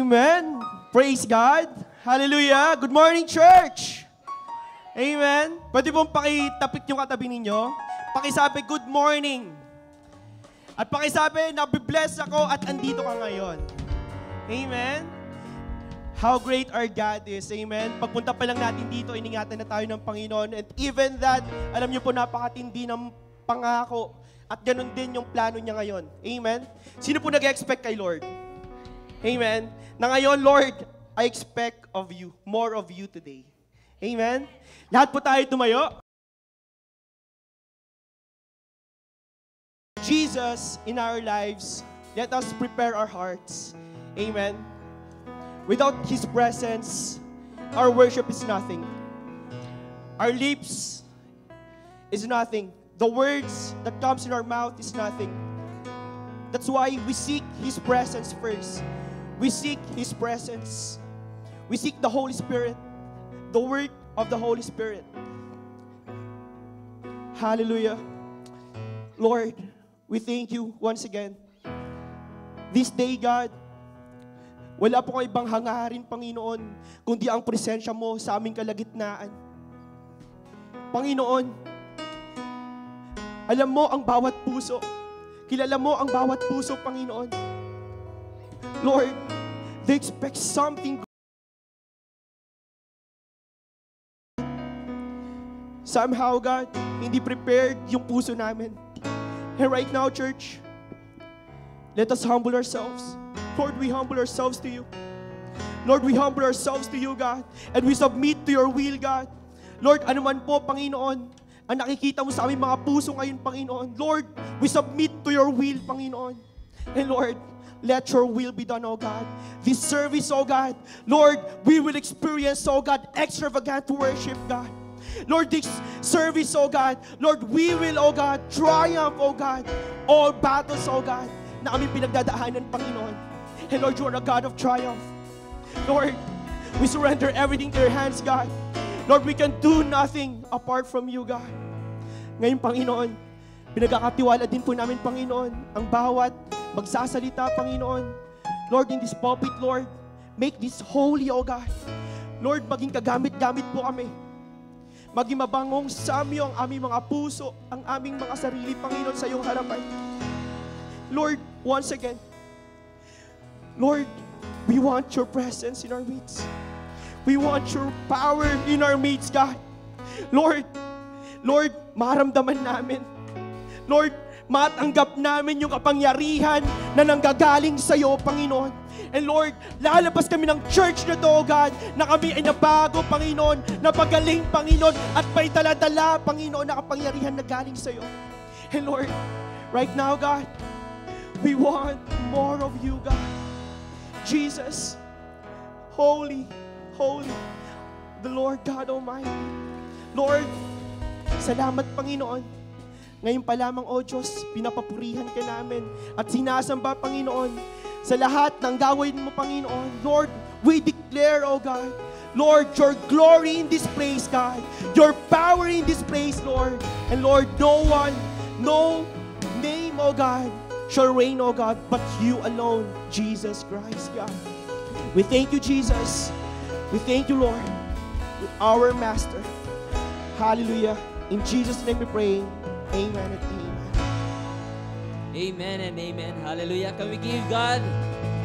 Amen. Praise God. Hallelujah. Good morning, church. Amen. Pwede pong pakitapik yung katabi ninyo. Pakisabi, good morning. At pakisabi, nabibless ako at andito ka ngayon. Amen. How great our God is. Amen. Pagpunta pa lang natin dito, iningatan na tayo ng Panginoon. And even that, alam niyo po, napakatindi ng pangako. At ganun din yung plano niya ngayon. Amen. Sino po nag-expect kay Lord? Amen. Na ngayon, Lord, I expect of you, more of you today. Amen. Lahat po tayo tumayo. Jesus in our lives, let us prepare our hearts. Amen. Without His presence, our worship is nothing. Our lips is nothing. The words that comes in our mouth is nothing. That's why we seek His presence first. We seek His presence. We seek the Holy Spirit, the work of the Holy Spirit. Hallelujah. Lord, we thank you once again. This day, God, wala po kayo ibang hangarin, Panginoon, kundi ang presensya mo sa aming kalagitnaan. Panginoon, alam mo ang bawat puso. Kilala mo ang bawat puso, Panginoon. Lord, they expect something. Somehow, God, hindi prepared yung puso namin. And right now, church, let us humble ourselves. Lord, we humble ourselves to you. Lord, we humble ourselves to you, God. And we submit to your will, God. Lord, ano man po, Panginoon, ang nakikita mo sa aming mga puso ngayon, Panginoon. Lord, we submit to your will, Panginoon. And Lord, let your will be done, oh God. This service, oh God, Lord, we will experience, oh God, extravagant worship, God. Lord, this service, oh God, Lord, we will, oh God, triumph, oh God, all battles, oh God, na aming pinagdadaanan, Panginoon. And Lord, you are a God of triumph. Lord, we surrender everything to your hands, God. Lord, we can do nothing apart from you, God. Ngayon, Panginoon, pinagkakatiwala din po namin, Panginoon, ang bawat magsasalita, Panginoon. Lord, in this pulpit, Lord, make this holy, oh God. Lord, maging kagamit-gamit po kami. Maging mabangong samyo ang aming mga puso, ang aming mga sarili, Panginoon, sa iyong harapan. Lord, once again, Lord, we want your presence in our midst. We want your power in our midst, God. Lord, maramdaman namin. Lord, matanggap namin yung kapangyarihan na nanggagaling sa iyo, Panginoon. And Lord, lalabas kami ng church na to, God, na kami ay nabago, Panginoon, napagaling, Panginoon, at may dala-dala, Panginoon, na kapangyarihan na galing sa iyo. And Lord, right now, God, we want more of you, God. Jesus, holy, holy, the Lord God Almighty. Lord, salamat, Panginoon. Ngayon pa lamang, O Diyos, pinapapurihan ka namin at sinasamba, Panginoon, sa lahat ng gawin mo, Panginoon. Lord, we declare, O God, Lord, your glory in this place, God. Your power in this place, Lord. And Lord, no one, no name, O God, shall reign, O God, but you alone, Jesus Christ, God. We thank you, Jesus. We thank you, Lord, our Master. Hallelujah. In Jesus' name we pray. Amen and amen. Amen and amen. Hallelujah. Can we give God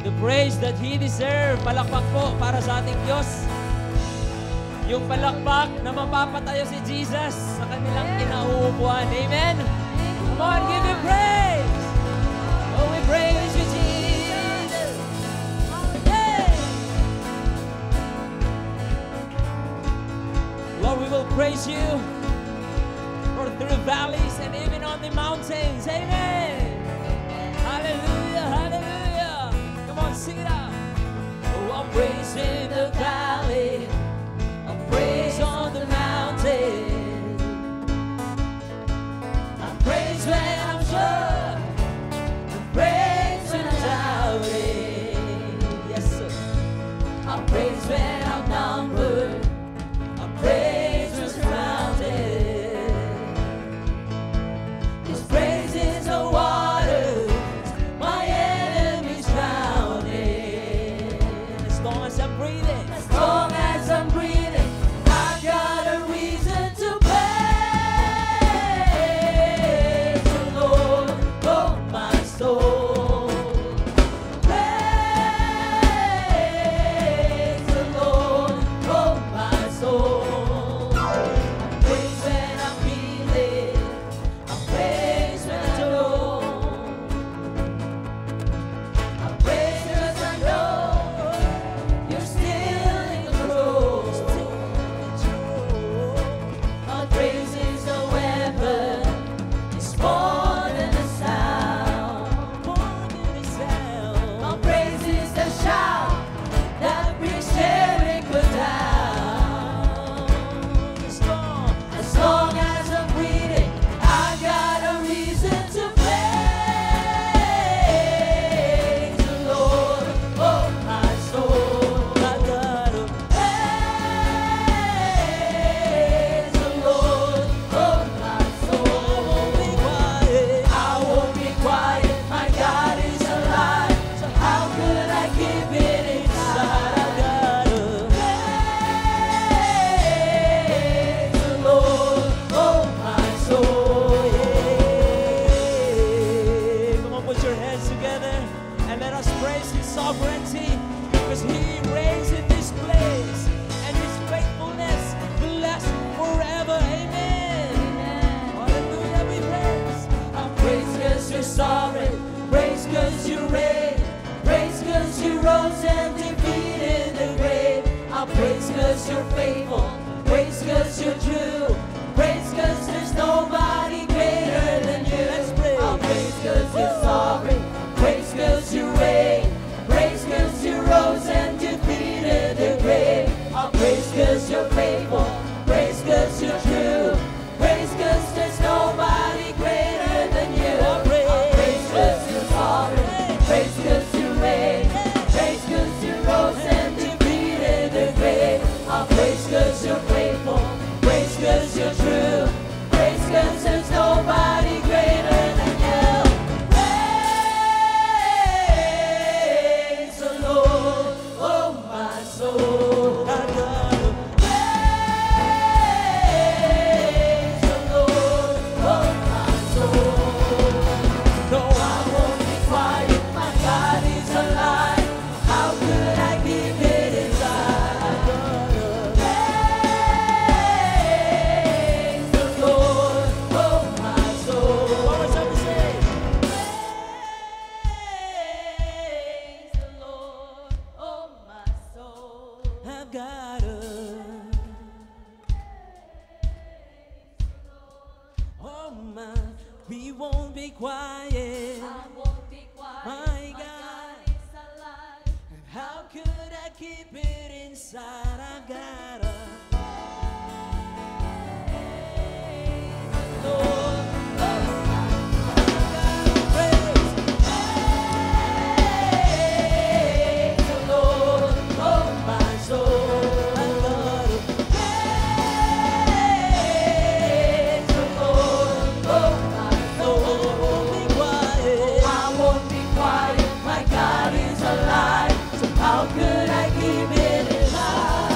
the praise that He deserves? Palakpak po para sa ating Diyos. Yung palakpak na mapapatayo si Jesus sa kanilang kinauupuan. Amen. Come on, give Him praise. Oh, we praise you, Jesus. Yeah. Lord, we will praise you through valleys and even on the mountains. Amen. Hallelujah, hallelujah. Come on, sing it out. Oh, I'll praise in the valley. I'll praise on the mountain. I'll praise when I'm sure. I'll praise when I'm doubting. Yes, sir. I'll praise when I'm numbered. I'll praise when I'm surrounded. Praises the waters, my enemies drowning. 'cause you're faithful. Praise 'cause you're true. Praise 'cause there's nobody greater than you. Let's praise. I'll praise 'cause you're sovereign. Praise 'cause you reign. Praise 'cause you rose and defeated the grave. I'll praise 'cause you're faithful. Praise 'cause you're true. Praise 'cause there's nobody greater than you. I'll praise 'cause you're sovereign. Praise 'cause you reign. Praise 'cause you rose and defeated the grave. I'll praise 'cause you're faithful. Praise 'cause you're true. Praise 'cause there's nobody greater than you. Praise the Lord, oh my soul. I gotta praise the Lord, oh my soul. No, I won't be quiet. My God is alive. How could I keep it inside? I gotta praise the Lord, oh my soul. What was I to say? Praise the Lord, oh my soul. I've gotta. Oh my, we won't be quiet. I won't be quiet. My My God. God is alive. And how could I keep it inside? I gotta praise the Lord. Oh, I gotta praise the Lord. Oh, my soul. I gotta praise the Lord. Oh, my soul. I won't be quiet. I won't be quiet. My God is alive. So how could I keep it inside?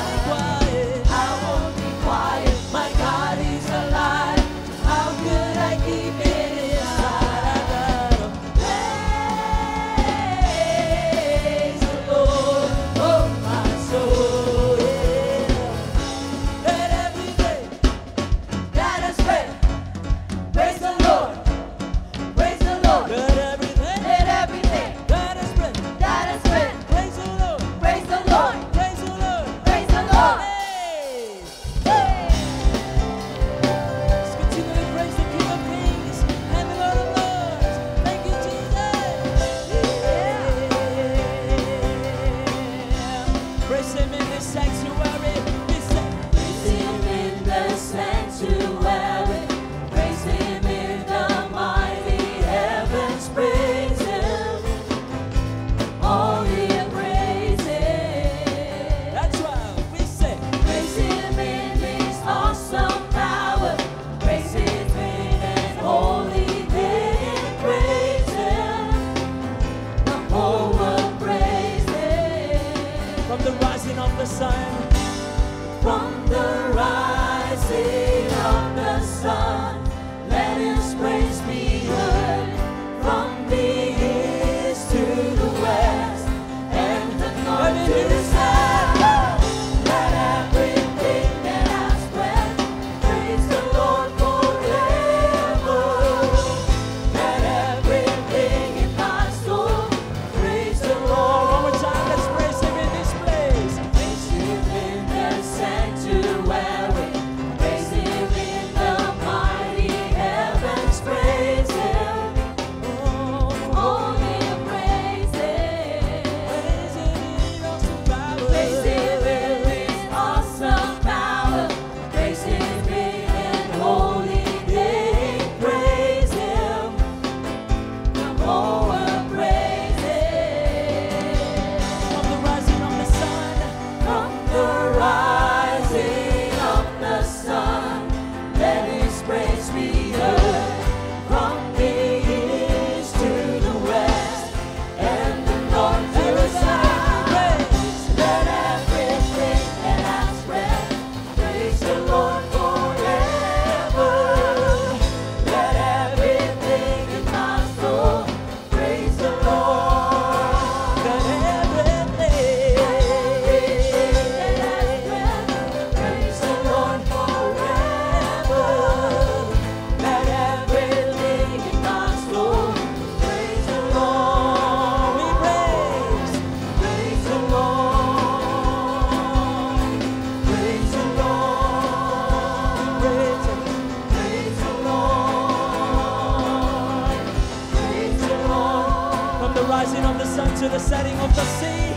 rising of the sun to the setting of the sea.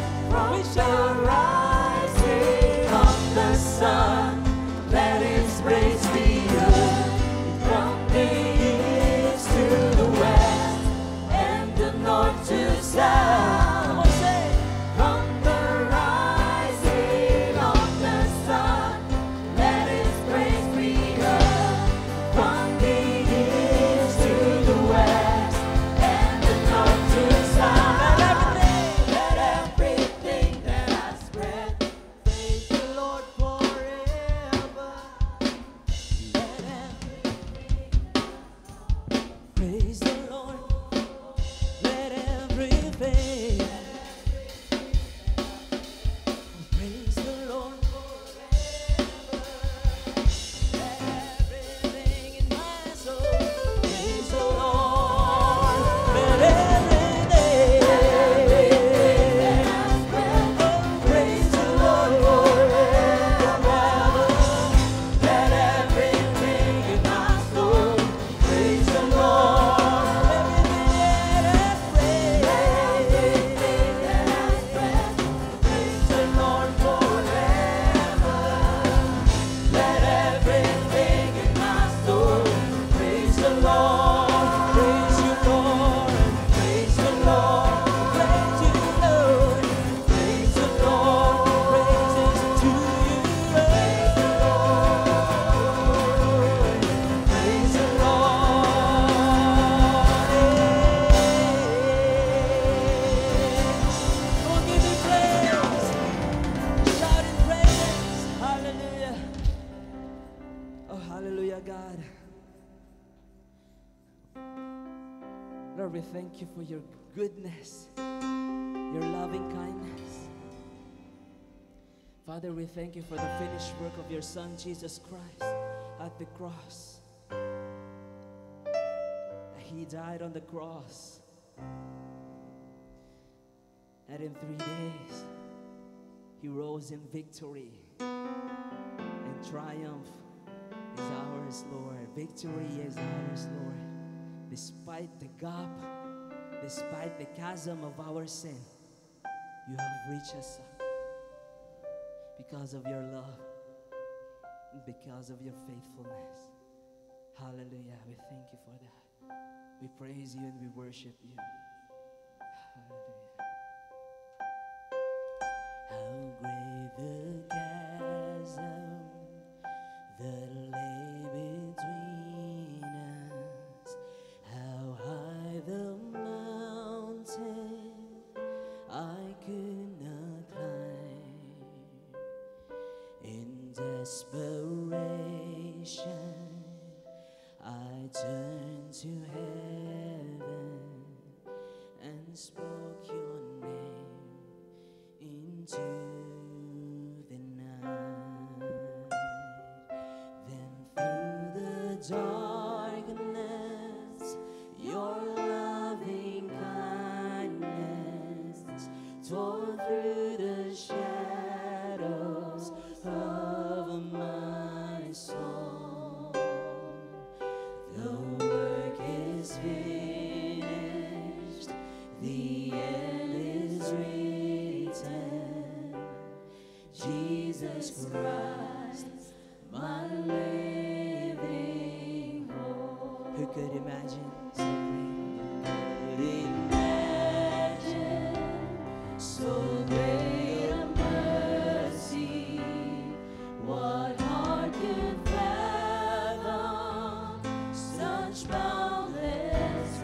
We shall rising of the sun, let His praise be heard. From the east to the west, and the north to south. Come on, say. From the rising of the sun, let His praise be heard. From the east to the west, and the north to south. Let everything that has breath praise the Lord forever. Let everything Praise the Lord. Let everything. Praise the Lord. Let everything in my soul. Praise the Lord. Let everything. Praise the Lord forever. Let everything in my soul. Praise the Lord. Everything that has breath. Everything that has breath. Praise the Lord forever. Let everything in my soul. Praise the Lord. Praise you, Lord. Praise the Lord. Praise you, Lord. Praise the Lord. Praises to you, Praise the Lord. Praise the Lord. Come on, give me praise. Shout in praise. Hallelujah. Oh, hallelujah, God. Lord, we thank you for your goodness, your loving kindness. Father, we thank you for the finished work of your Son, Jesus Christ, at the cross. He died on the cross. And in 3 days, He rose in victory. And triumph is ours, Lord. Victory is ours, Lord. Despite the gap, despite the chasm of our sin, you have reached us up because of your love and because of your faithfulness. Hallelujah. We thank you for that. We praise you and we worship you. Hallelujah. How great the chasm that lay between us, how high the mountain I could not climb. In desperation, I turned to heaven and spoke your name into the night. Then through the darkness, your loving kindness tore through the shadows of my soul. The work is finished, the end is written. Jesus Christ, my living hope. Who could imagine something? Could imagine so great a mercy? What heart could fathom such boundless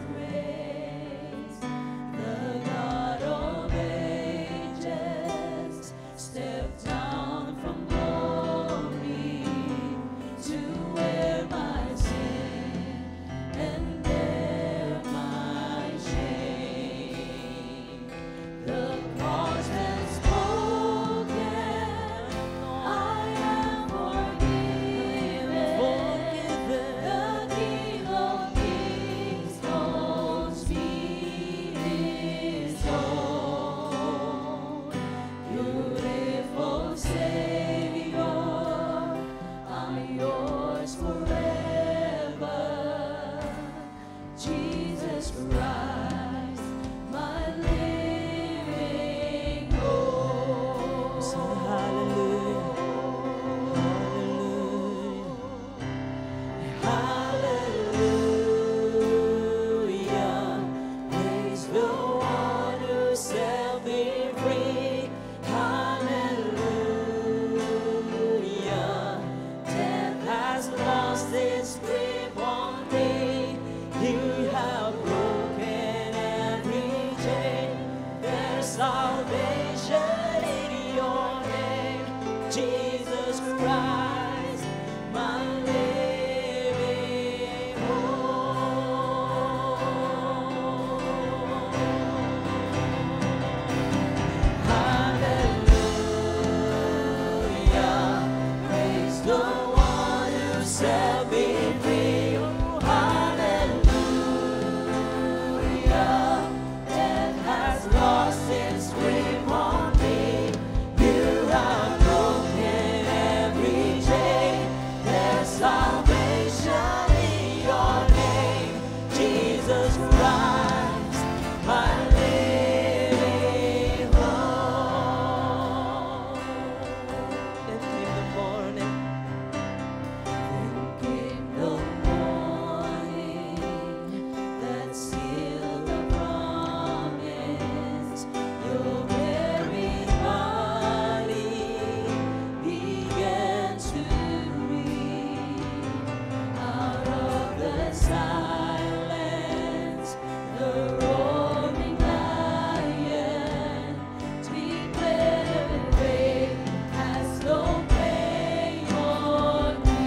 the roaring lion declared the grave has no claim on me.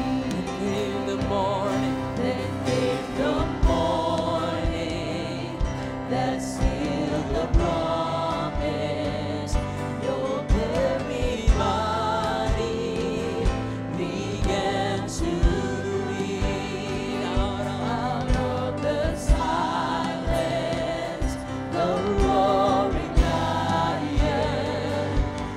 In the morning, Then came the morning that sealed the promise. Your very body began to lead out of the silence. The roaring lion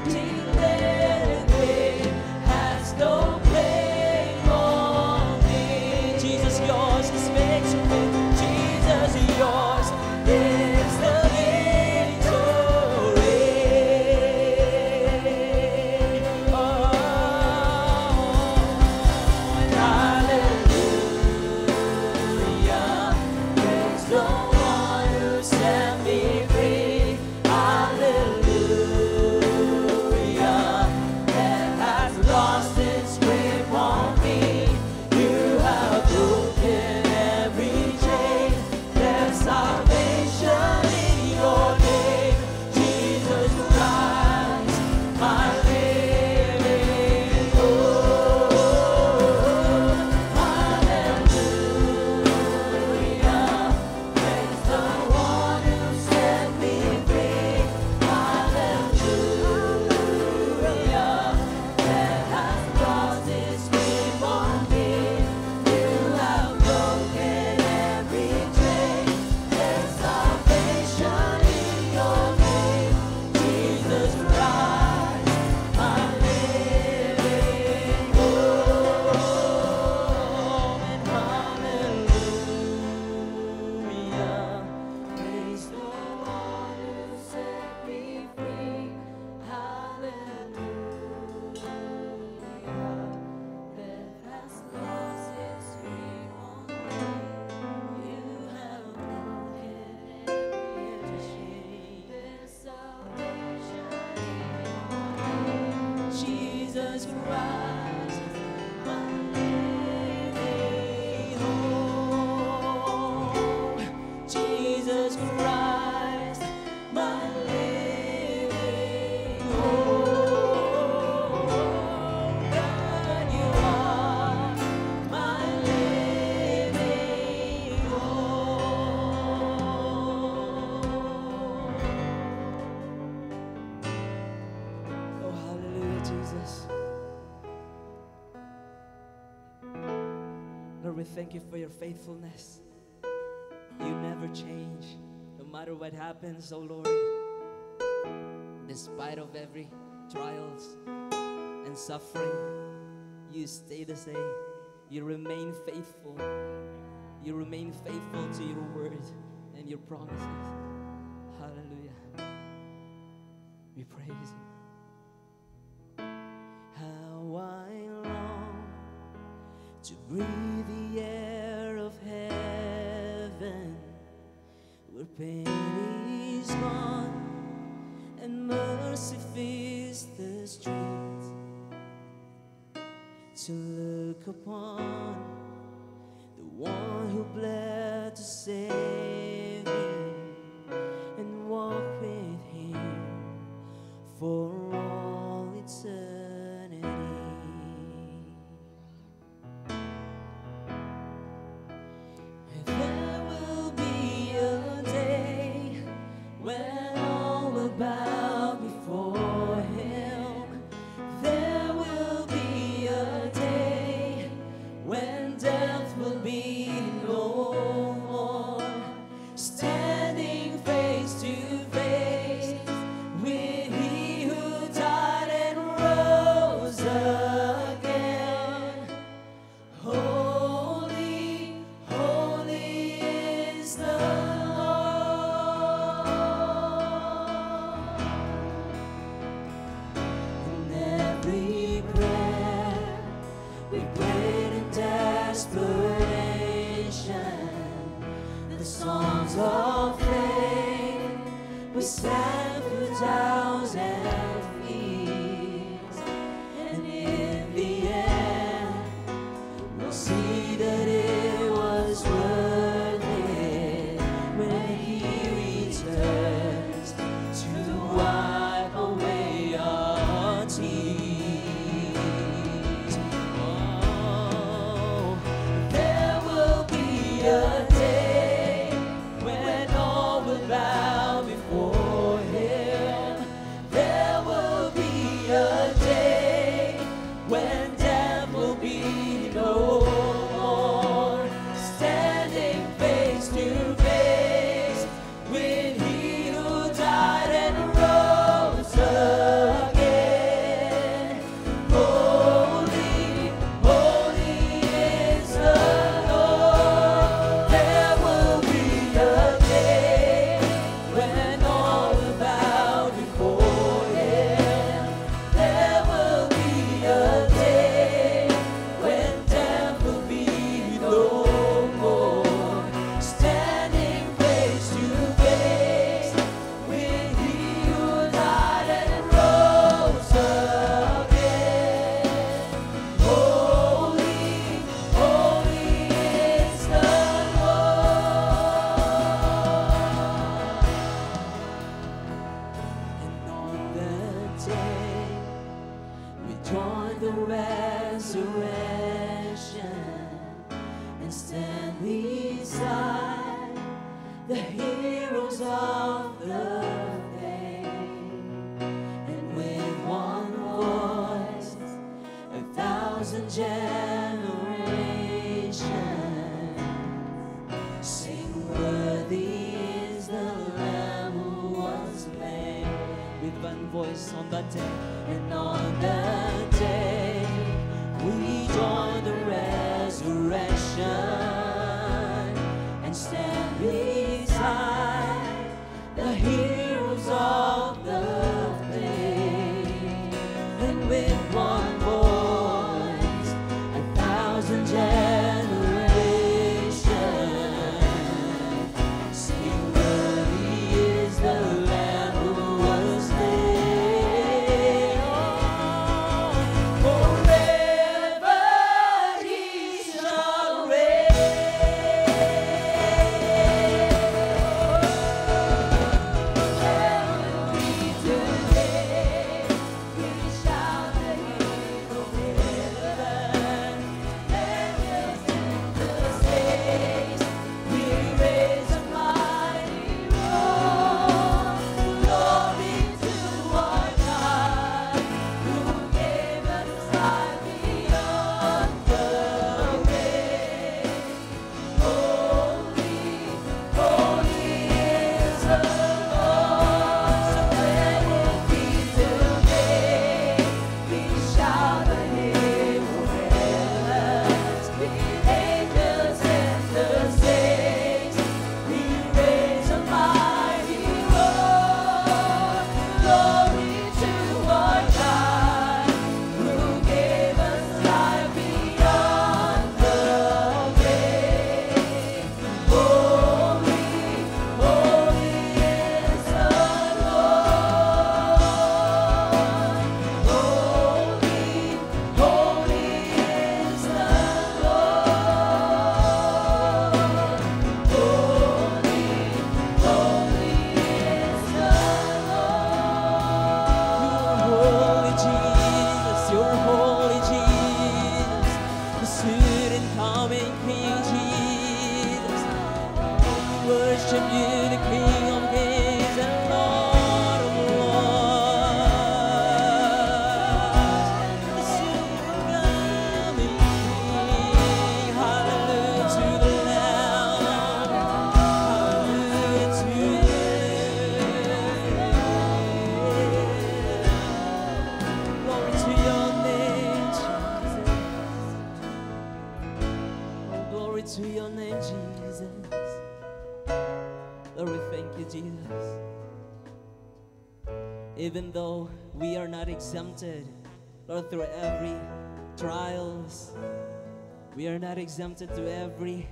declared the grave has no claim on me. Jesus, yours is victory. Jesus, yours is the victory. Oh, and Hallelujah, praise the one who set me free. Hallelujah, death has lost its grip on me. You have broken every chain. There's salvation in your name, Jesus Christ, my living hope. Hallelujah, praise the one who set me free. Hallelujah, death has lost its grip on me. You have broken every chain. There's salvation in your name, Jesus Christ, my living hope. And hallelujah, praise the one who set me free. Hallelujah, death has lost its grip on me. You have broken every chain. There's salvation in your name, Jesus Christ, my living hope. Jesus Christ, my living hope. God, you are my living hope. oh, hallelujah, Jesus. Lord, we thank you for your faithfulness. You never change, no matter what happens, oh Lord. Despite of every trials and suffering, you stay the same. You remain faithful. You remain faithful to your word and your promises. Hallelujah. We praise you. How I long to breathe the air of heaven, where pain is gone and mercy fills the streets, to look upon the one who bled to save me and walk with him for all eternity. There will be a day when all will bow before him. There will be a day when death will be no more. Standing face to face with he who died and rose again. Holy, holy is the Lord. In every prayer we prayed in desperation, the songs of faith we sang through doubts and fears, and in the end we'll see that it was worth it when he heroes of the faith, and with one voice, 1,000 generations sing, worthy is the Lamb who was slain. With one voice on that day, And on that day, we join the resurrection and stand beside the heroes of the faith. And with one voice, 1,000 generations sing, worthy is the Lamb who was slain. Forever he shall reign. Today we shout the hero heaven, and just in the saints we raise a mighty roar. Glory to our God, who gave us life beyond the grave. Holy, holy is the Lord. So let it be today. We shout the hero heavens, the angels and the saints. We raise a mighty roar. Glory to our God, who gave us life beyond the grave. Holy, holy is the Lord. Holy, holy is the Lord. Holy, holy is the Lord. You're holy, Jesus. The soon and coming King Jesus. We worship you, the King of Kings and Lord of Lords. The soon coming King. Hallelujah to the Lamb. Hallelujah to you. Glory to your name, Jesus. Oh, glory to your name, Jesus. Lord, we thank you, Jesus. Even though we are not exempted, Lord, through every trials, we are not exempted to every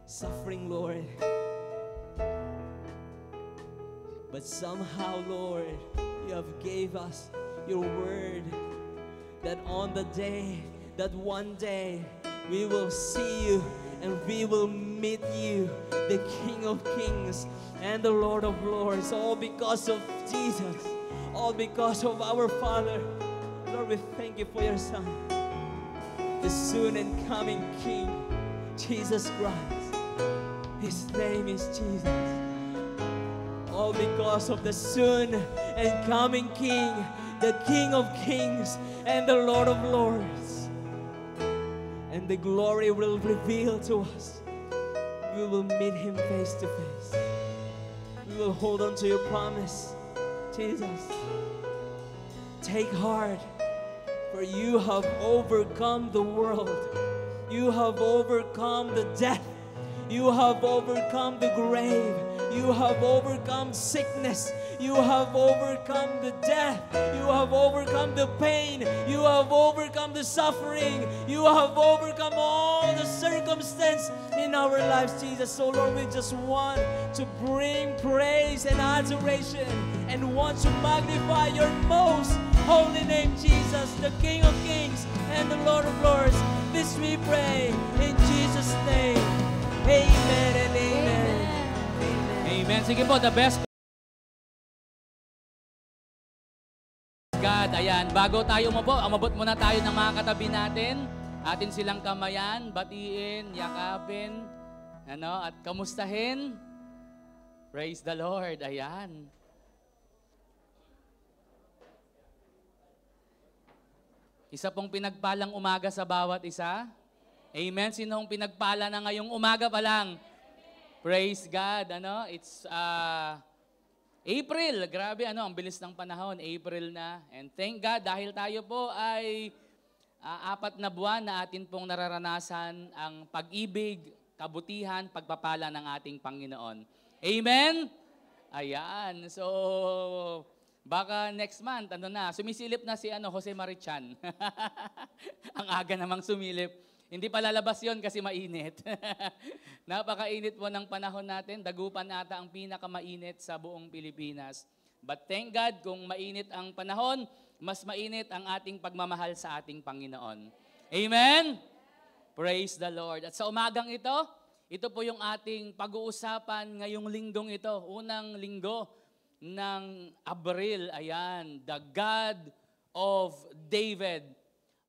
suffering, Lord. But somehow, Lord, you have gave us your word that on the day, that one day, we will see you and we will meet you, the King of Kings and the Lord of Lords, all because of Jesus, all because of our Father. Lord, we thank you for your Son, the soon and coming King, Jesus Christ. His name is Jesus. All because of the soon and coming King, the King of Kings and the Lord of Lords. And the glory will reveal to us. We will meet Him face to face. We will hold on to your promise, Jesus. Take heart, for you have overcome the world. You have overcome the death. You have overcome the grave. You have overcome sickness. You have overcome the death. You have overcome the pain. You have overcome the suffering. You have overcome all the circumstance in our lives, Jesus. So Lord, we just want to bring praise and adoration and want to magnify your most holy name, Jesus, the King of Kings and the Lord of Lords. This we pray in Jesus' name. Amen and amen. Amen. Sige po, the best. God, ayan, bago tayo umabot muna tayo ng mga katabi natin. Atin silang kamayan, batiin, yakapin, at kamustahin. Praise the Lord. Ayan. Isa pong pinagpalang umaga sa bawat isa. Amen. Sinong pinagpala na ngayong umaga pa lang? Praise God. Ano? It's April. Grabe, ang bilis ng panahon. April na. And thank God dahil tayo po ay 4 na buwan na atin pong nararanasan ang pag-ibig, kabutihan, pagpapala ng ating Panginoon. Amen? Ayan. So, baka next month, sumisilip na si Jose Marichan. Ang aga namang sumilip. Hindi pa lalabas yon kasi mainit. Napakainit po ng panahon natin. Dagupan ata ang pinakamainit sa buong Pilipinas. But thank God, kung mainit ang panahon, mas mainit ang ating pagmamahal sa ating Panginoon. Amen? Praise the Lord. At sa umagang ito po yung ating pag-uusapan ngayong linggong ito. Unang linggo ng Abril. Ayan, the God of David.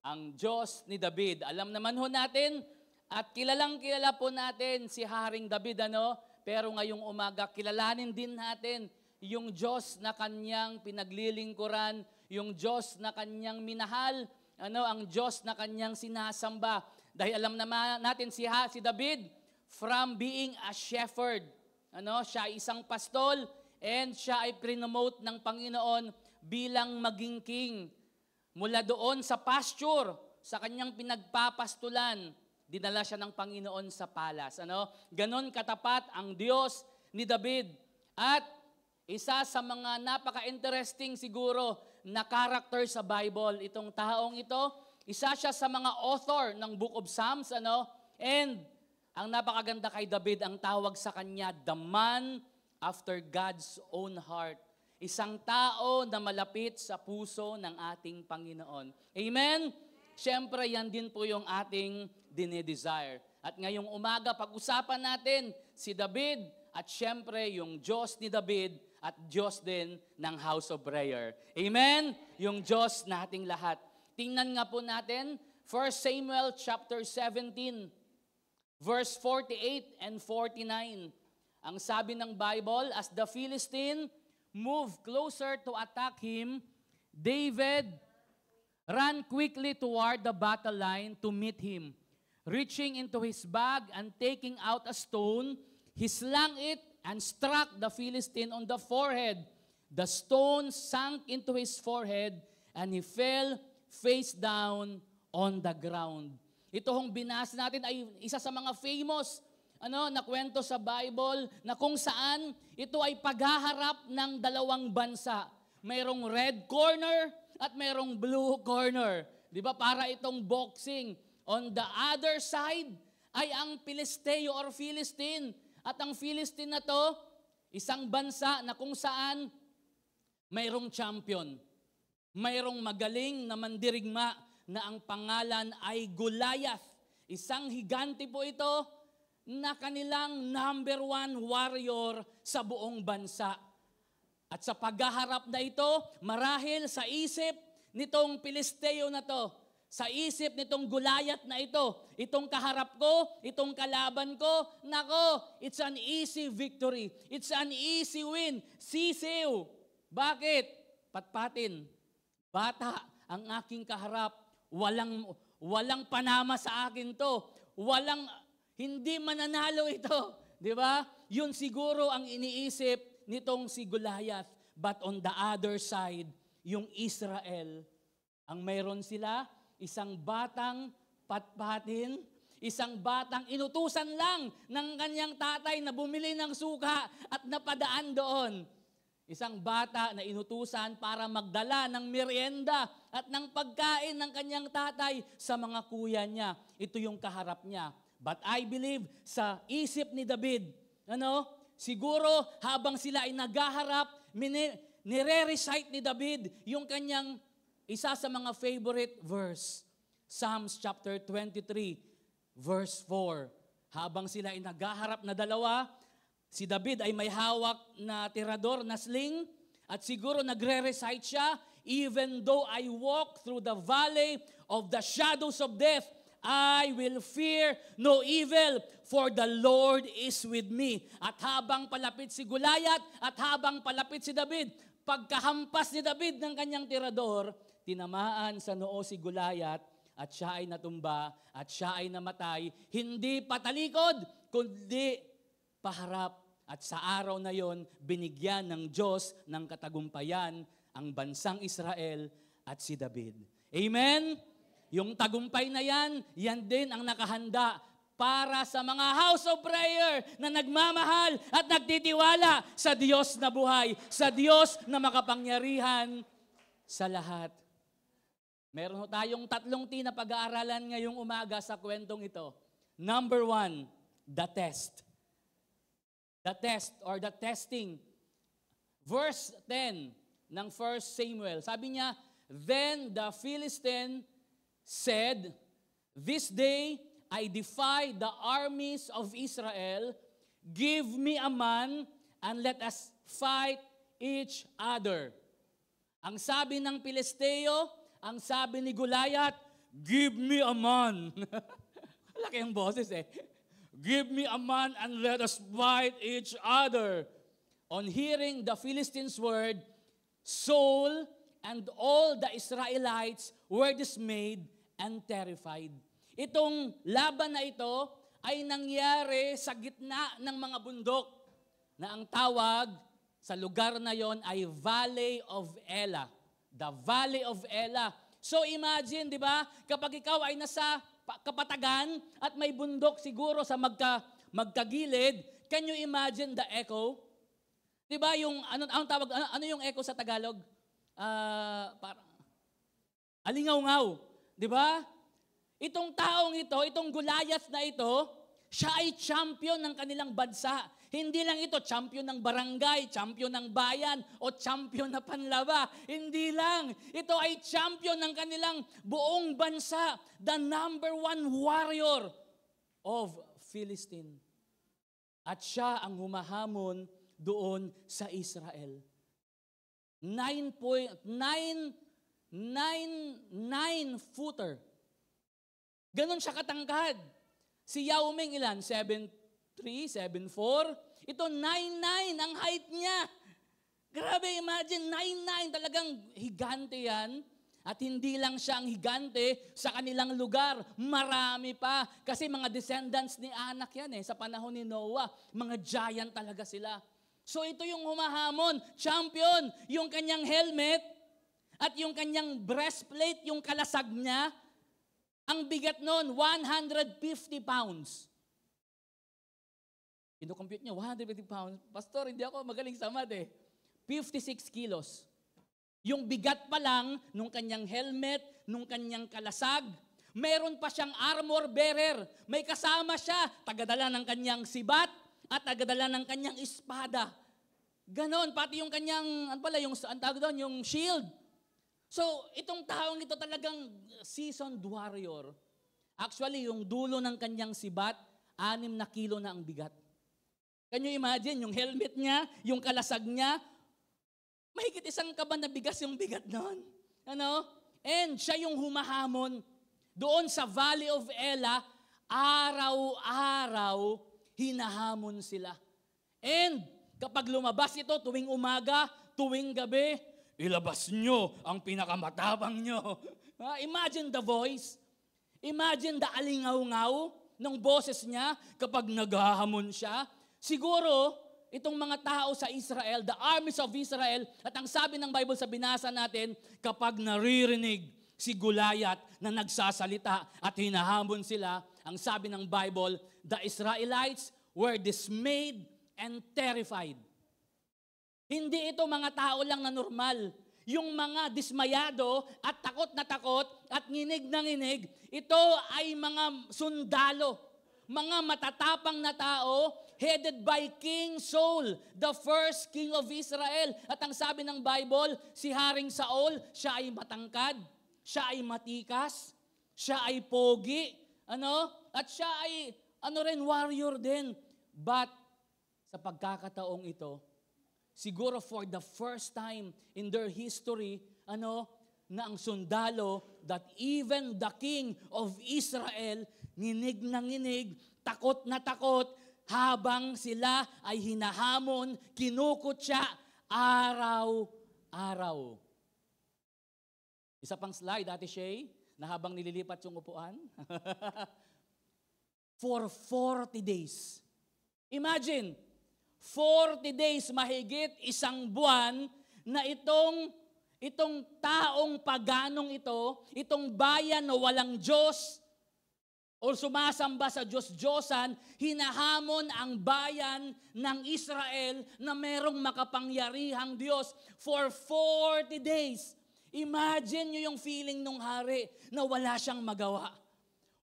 Ang Diyos ni David. Alam naman ho natin at kilalang kilala po natin si Haring David, pero ngayong umaga kilalanin din natin yung Diyos na kanyang pinaglilingkuran, yung Diyos na kanyang minahal, ang Diyos na kanyang sinasamba. Dahil alam naman natin si David, from being a shepherd, siya ay isang pastol and siya ay prinomote ng Panginoon bilang maging king. Mula doon sa pasture, sa kanyang pinagpapastulan, dinala siya ng Panginoon sa palas. Ganon katapat ang Diyos ni David. At isa sa mga napaka-interesting siguro na character sa Bible, itong taong ito, isa siya sa mga author ng Book of Psalms, and ang napakaganda kay David, ang tawag sa kanya, the man after God's own heart. Isang tao na malapit sa puso ng ating Panginoon. Amen? Siyempre, yan din po yung ating dinidesire. At ngayong umaga, pag-usapan natin si David at siyempre yung Diyos ni David at Diyos din ng House of Prayer. Amen? Yung Diyos nating lahat. Tingnan nga po natin, 1 Samuel chapter 17, verse 48 and 49. Ang sabi ng Bible, as the Philistine moved closer to attack him, David ran quickly toward the battle line to meet him. Reaching into his bag and taking out a stone, he slung it and struck the Philistine on the forehead. The stone sank into his forehead and he fell face down on the ground. Ito hong binasa natin ay isa sa mga famous na kwento sa Bible na kung saan ito ay paghaharap ng dalawang bansa. Mayroong red corner at mayroong blue corner. Di ba? Para itong boxing. On the other side ay ang Pilisteo or Philistine. At ang Philistine na to, isang bansa na kung saan mayroong champion. Mayroong magaling na mandirigma na ang pangalan ay Goliath. Isang higante po ito na kanilang number 1 warrior sa buong bansa. At sa paghaharap na ito, marahil sa isip nitong Pilisteo na to, sa isip nitong Goliath na ito, itong kaharap ko, itong kalaban ko, nako, it's an easy victory. It's an easy win. Sisiw. Bakit? Patpatin. Bata, ang aking kaharap, walang panama sa akin to. Hindi mananalo ito. Di ba? Yun siguro ang iniisip nitong si Goliath. But on the other side, yung Israel, ang mayroon sila, isang batang patpatin, isang batang inutusan lang ng kanyang tatay na bumili ng suka at napadaan doon. Isang bata na inutusan para magdala ng merienda at ng pagkain ng kanyang tatay sa mga kuya niya. Ito yung kaharap niya. But I believe sa isip ni David, siguro habang sila ay naghaharap, nire-recite ni David yung kanyang isa sa mga favorite verse. Psalms chapter 23, verse 4. Habang sila ay naghaharap na dalawa, si David ay may hawak na tirador na sling at siguro nagre-recite siya, even though I walk through the valley of the shadows of death, I will fear no evil, for the Lord is with me. At habang palapit si Goliath, at habang palapit si David, pagkahampas ni David ng kanyang tirador, tinamaan sa noo si Goliath, at siya ay natumba, at siya ay namatay, hindi patalikod, kundi paharap. At sa araw na yon, binigyan ng Diyos ng katagumpayan ang bansang Israel at si David. Amen? Yung tagumpay na yan, yan din ang nakahanda para sa mga house of prayer na nagmamahal at nagtitiwala sa Diyos na buhay, sa Diyos na makapangyarihan sa lahat. Meron tayong 3 T na pag-aaralan ngayong umaga sa kwentong ito. Number 1, the test. The test or the testing. Verse 10 ng 1 Samuel. Sabi niya, then the Philistine said, this day I defy the armies of Israel. Give me a man and let us fight each other. Ang sabi ng Pilisteo, ang sabi ni Goliath, give me a man. Laki ang boses eh. Give me a man and let us fight each other. On hearing the Philistines' word, Saul and all the Israelites were dismayed and terrified. Itong laban na ito ay nangyari sa gitna ng mga bundok na ang tawag sa lugar na yon ay Valley of Elah. The Valley of Elah. So imagine, di ba, kapag ikaw ay nasa kapatagan at may bundok siguro sa magkagilid, can you imagine the echo? 'Di ba yung ang tawag ano yung echo sa Tagalog? Parang alingaw-ngaw, 'di ba? Itong taong ito, itong Goliath na ito, siya ay champion ng kanilang bansa. Hindi lang ito champion ng barangay, champion ng bayan, o champion na panlaba. Hindi lang. Ito ay champion ng kanilang buong bansa. The number 1 warrior of Philistine. At siya ang humahamon doon sa Israel. 9'9" Ganon siya katangkad. Si Yao Ming ilan? 7'3", 7'4". Ito 9'9" ang height niya. Grabe, imagine, 9'9", talagang higante yan. At hindi lang siya ang higante sa kanilang lugar. Marami pa. Kasi mga descendants ni Anak yan sa panahon ni Noah. Mga giant talaga sila. So ito yung humahamon. Champion. Yung kanyang helmet at yung kanyang breastplate, yung kalasag niya, ang bigat nun, 150 pounds. Ino-compute niya, 150 pounds. Pastor, hindi ako magaling sa math 56 kilos. Yung bigat pa lang nung kanyang helmet, nung kanyang kalasag, meron pa siyang armor bearer. May kasama siya, tagadala ng kanyang sibat at tagadala ng kanyang espada. Ganon, pati yung kanyang, ang tawag doon, yung shield. So, itong taong ito talagang seasoned warrior. Actually, yung dulo ng kanyang sibat, 6 na kilo na ang bigat. Can you imagine, yung helmet niya, yung kalasag niya, mahigit 1 kaban na bigas yung bigat noon. Ano? And siya yung humahamon doon sa Valley of Elah, araw-araw, hinahamon sila. And kapag lumabas ito tuwing umaga, tuwing gabi, ilabas nyo ang pinakamatabang nyo. Imagine the voice. Imagine the alingaw-ngaw ng boses niya kapag naghahamon siya. Siguro, itong mga tao sa Israel, the armies of Israel, at ang sabi ng Bible sa binasa natin, kapag naririnig si Goliath na nagsasalita at hinahamon sila, ang sabi ng Bible, the Israelites were dismayed and terrified. Hindi ito mga tao lang na normal. Yung mga dismayado at takot at nginig na nginig, ito ay mga sundalo, mga matatapang na tao headed by King Saul, the first king of Israel. At ang sabi ng Bible, si Haring Saul, siya ay matangkad, siya ay matikas, siya ay pogi, at siya ay warrior din. But sa pagkakataong ito, siguro for the first time in their history, na ang sundalo that even the king of Israel nginig na nginig, takot na takot, habang sila ay hinahamon, kinukutya, araw-araw. Isa pang slide, Ate Shay, na habang nililipat yung upuan. For 40 days. Imagine, 40 days, mahigit isang buwan, na itong taong paganong ito, itong bayan na walang Diyos, o sumasamba sa Diyos-Diyosan, hinahamon ang bayan ng Israel na merong makapangyarihang Diyos for 40 days. Imagine nyo yung feeling nung hari na wala siyang magawa.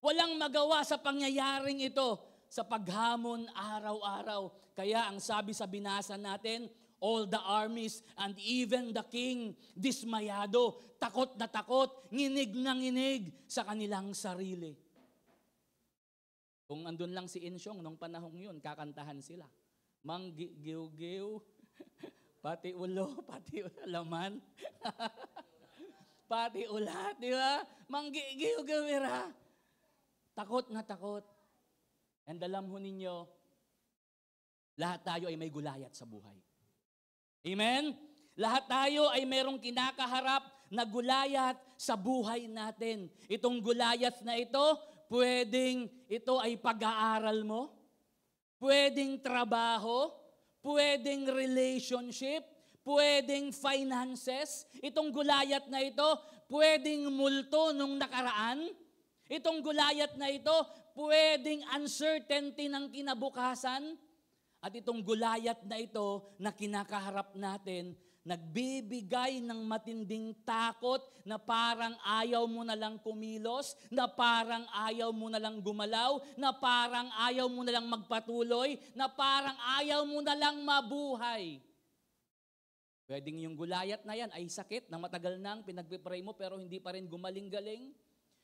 Walang magawa sa pangyayaring ito sa paghamon araw-araw. Kaya ang sabi sa binasa natin, all the armies and even the king, dismayado, takot na takot, nginig na nginig sa kanilang sarili. Kung andun lang si Insyong nung panahong yun, kakantahan sila. Manggiw-giw, pati ulo, pati laman. Pati ulat, di ba? Manggiw-giw, takot na takot. And alam ho ninyo, lahat tayo ay may gulayat sa buhay. Amen? Lahat tayo ay merong kinakaharap na gulayat sa buhay natin. Itong gulayat na ito, pwedeng ito ay pag-aaral mo, pwedeng trabaho, pwedeng relationship, pwedeng finances. Itong gulayat na ito, pwedeng multo nung nakaraan. Itong gulayat na ito, pwedeng uncertainty ng kinabukasan. At itong gulayat na ito na kinakaharap natin, nagbibigay ng matinding takot na parang ayaw mo na lang kumilos, na parang ayaw mo na lang gumalaw, na parang ayaw mo na lang magpatuloy, na parang ayaw mo na lang mabuhay. Pwedeng yung gulayat na yan ay sakit na matagal nang pinagpipray mo pero hindi pa rin gumaling-galing.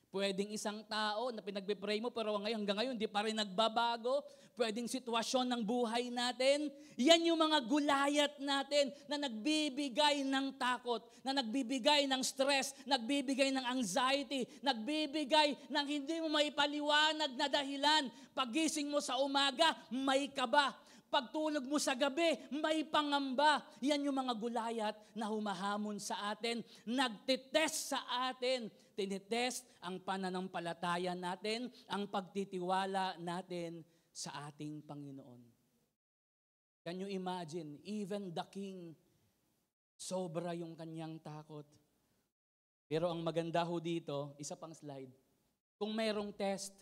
Pwedeng isang tao na pinagpipray mo pero hanggang ngayon hindi pa rin nagbabago. Pwedeng sitwasyon ng buhay natin. Yan yung mga gulayat natin na nagbibigay ng takot, na nagbibigay ng stress, nagbibigay ng anxiety, nagbibigay ng hindi mo maipaliwanag na dahilan. Pagising mo sa umaga, may kaba. Pagtulog mo sa gabi, may pangamba. Yan yung mga gulayat na humahamon sa atin, nagtitest sa atin. Tinitest ang pananampalataya natin, ang pagtitiwala natin sa ating Panginoon. Can you imagine, even the king, sobra yung kanyang takot. Pero ang maganda ho dito, isa pang slide, kung merong test,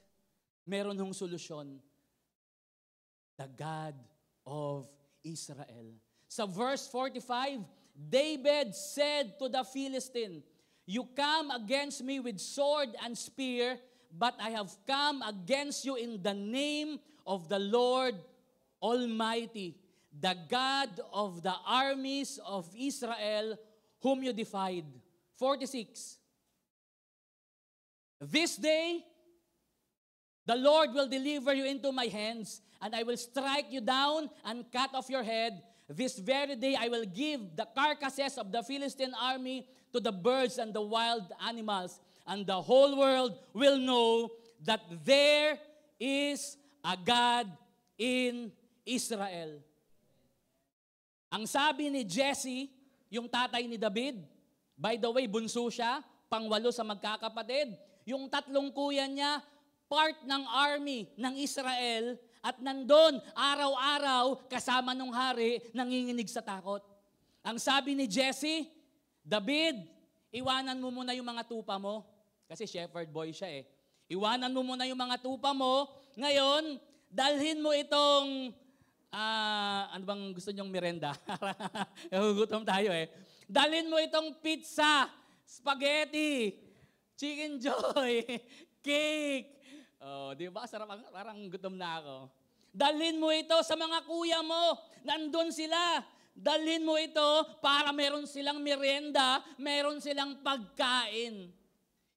meron hong solusyon. The God of Israel. Sa verse 45, David said to the Philistine, "You come against me with sword and spear, but I have come against you in the name of the Lord Almighty, the God of the armies of Israel, whom you defied." 46. This day, the Lord will deliver you into my hands, and I will strike you down and cut off your head. This very day I will give the carcasses of the Philistine army to the birds and the wild animals, and the whole world will know that there is a God in Israel. Ang sabi ni Jesse, yung tatay ni David, by the way, bunso siya, pangwalo sa magkakapatid, yung tatlong kuya niya, part ng army ng Israel, at nandun, araw-araw, kasama nung hari, nanginginig sa takot. Ang sabi ni Jesse, David, iwanan mo muna yung mga tupa mo. Kasi shepherd boy siya eh. Iwanan mo muna yung mga tupa mo. Ngayon, dalhin mo itong, ano bang gusto nyong merenda? Nagugutom tayo eh. Dalhin mo itong pizza, spaghetti, chicken joy, cake. Oh, di ba? Sarap, parang gutom na ako. Dalhin mo ito sa mga kuya mo. Nandun sila. Dalhin mo ito para meron silang merienda, meron silang pagkain.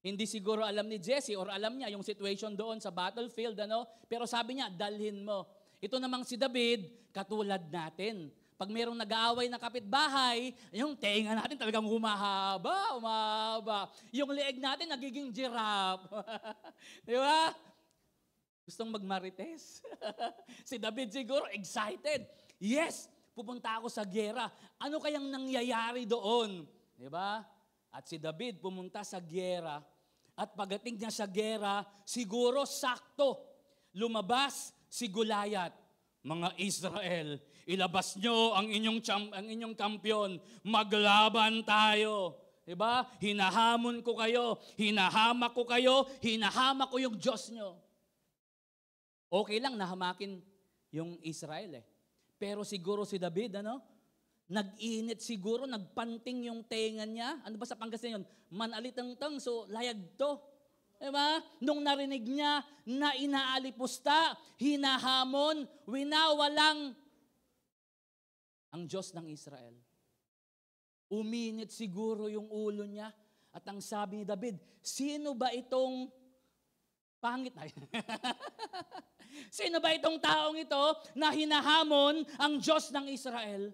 Hindi siguro alam ni Jesse or alam niya yung situation doon sa battlefield, ano? Pero sabi niya, dalhin mo. Ito namang si David, katulad natin. Pag mayroong nag-aaway na kapitbahay, yung tenga natin talagang humahaba. Yung leeg natin nagiging giraffe. Di ba? Gustong magmarites. Si David siguro excited. Yes, pupunta ako sa giyera. Ano kayang nangyayari doon? Di ba? At si David pumunta sa giyera. At pagdating niya sa giyera, siguro sakto. Lumabas si Goliath. Mga Israel, ilabas nyo ang inyong kampiyon. Maglaban tayo. Diba? Hinahamon ko kayo. Hinahamak ko kayo. Hinahamak ko yung Diyos nyo. Okay lang nahamakin yung Israel eh. Pero siguro si David, nag-init siguro, nagpanting yung tenga niya. Ano ba sa Pangasinan yun? Manalitang-tang, so layag to. Diba? Nung narinig niya na inaalipusta, hinahamon, winawalang ang Diyos ng Israel. Uminit siguro yung ulo niya at ang sabi ni David, sino ba itong pangit ay? Sino ba itong taong ito na hinahamon ang Diyos ng Israel?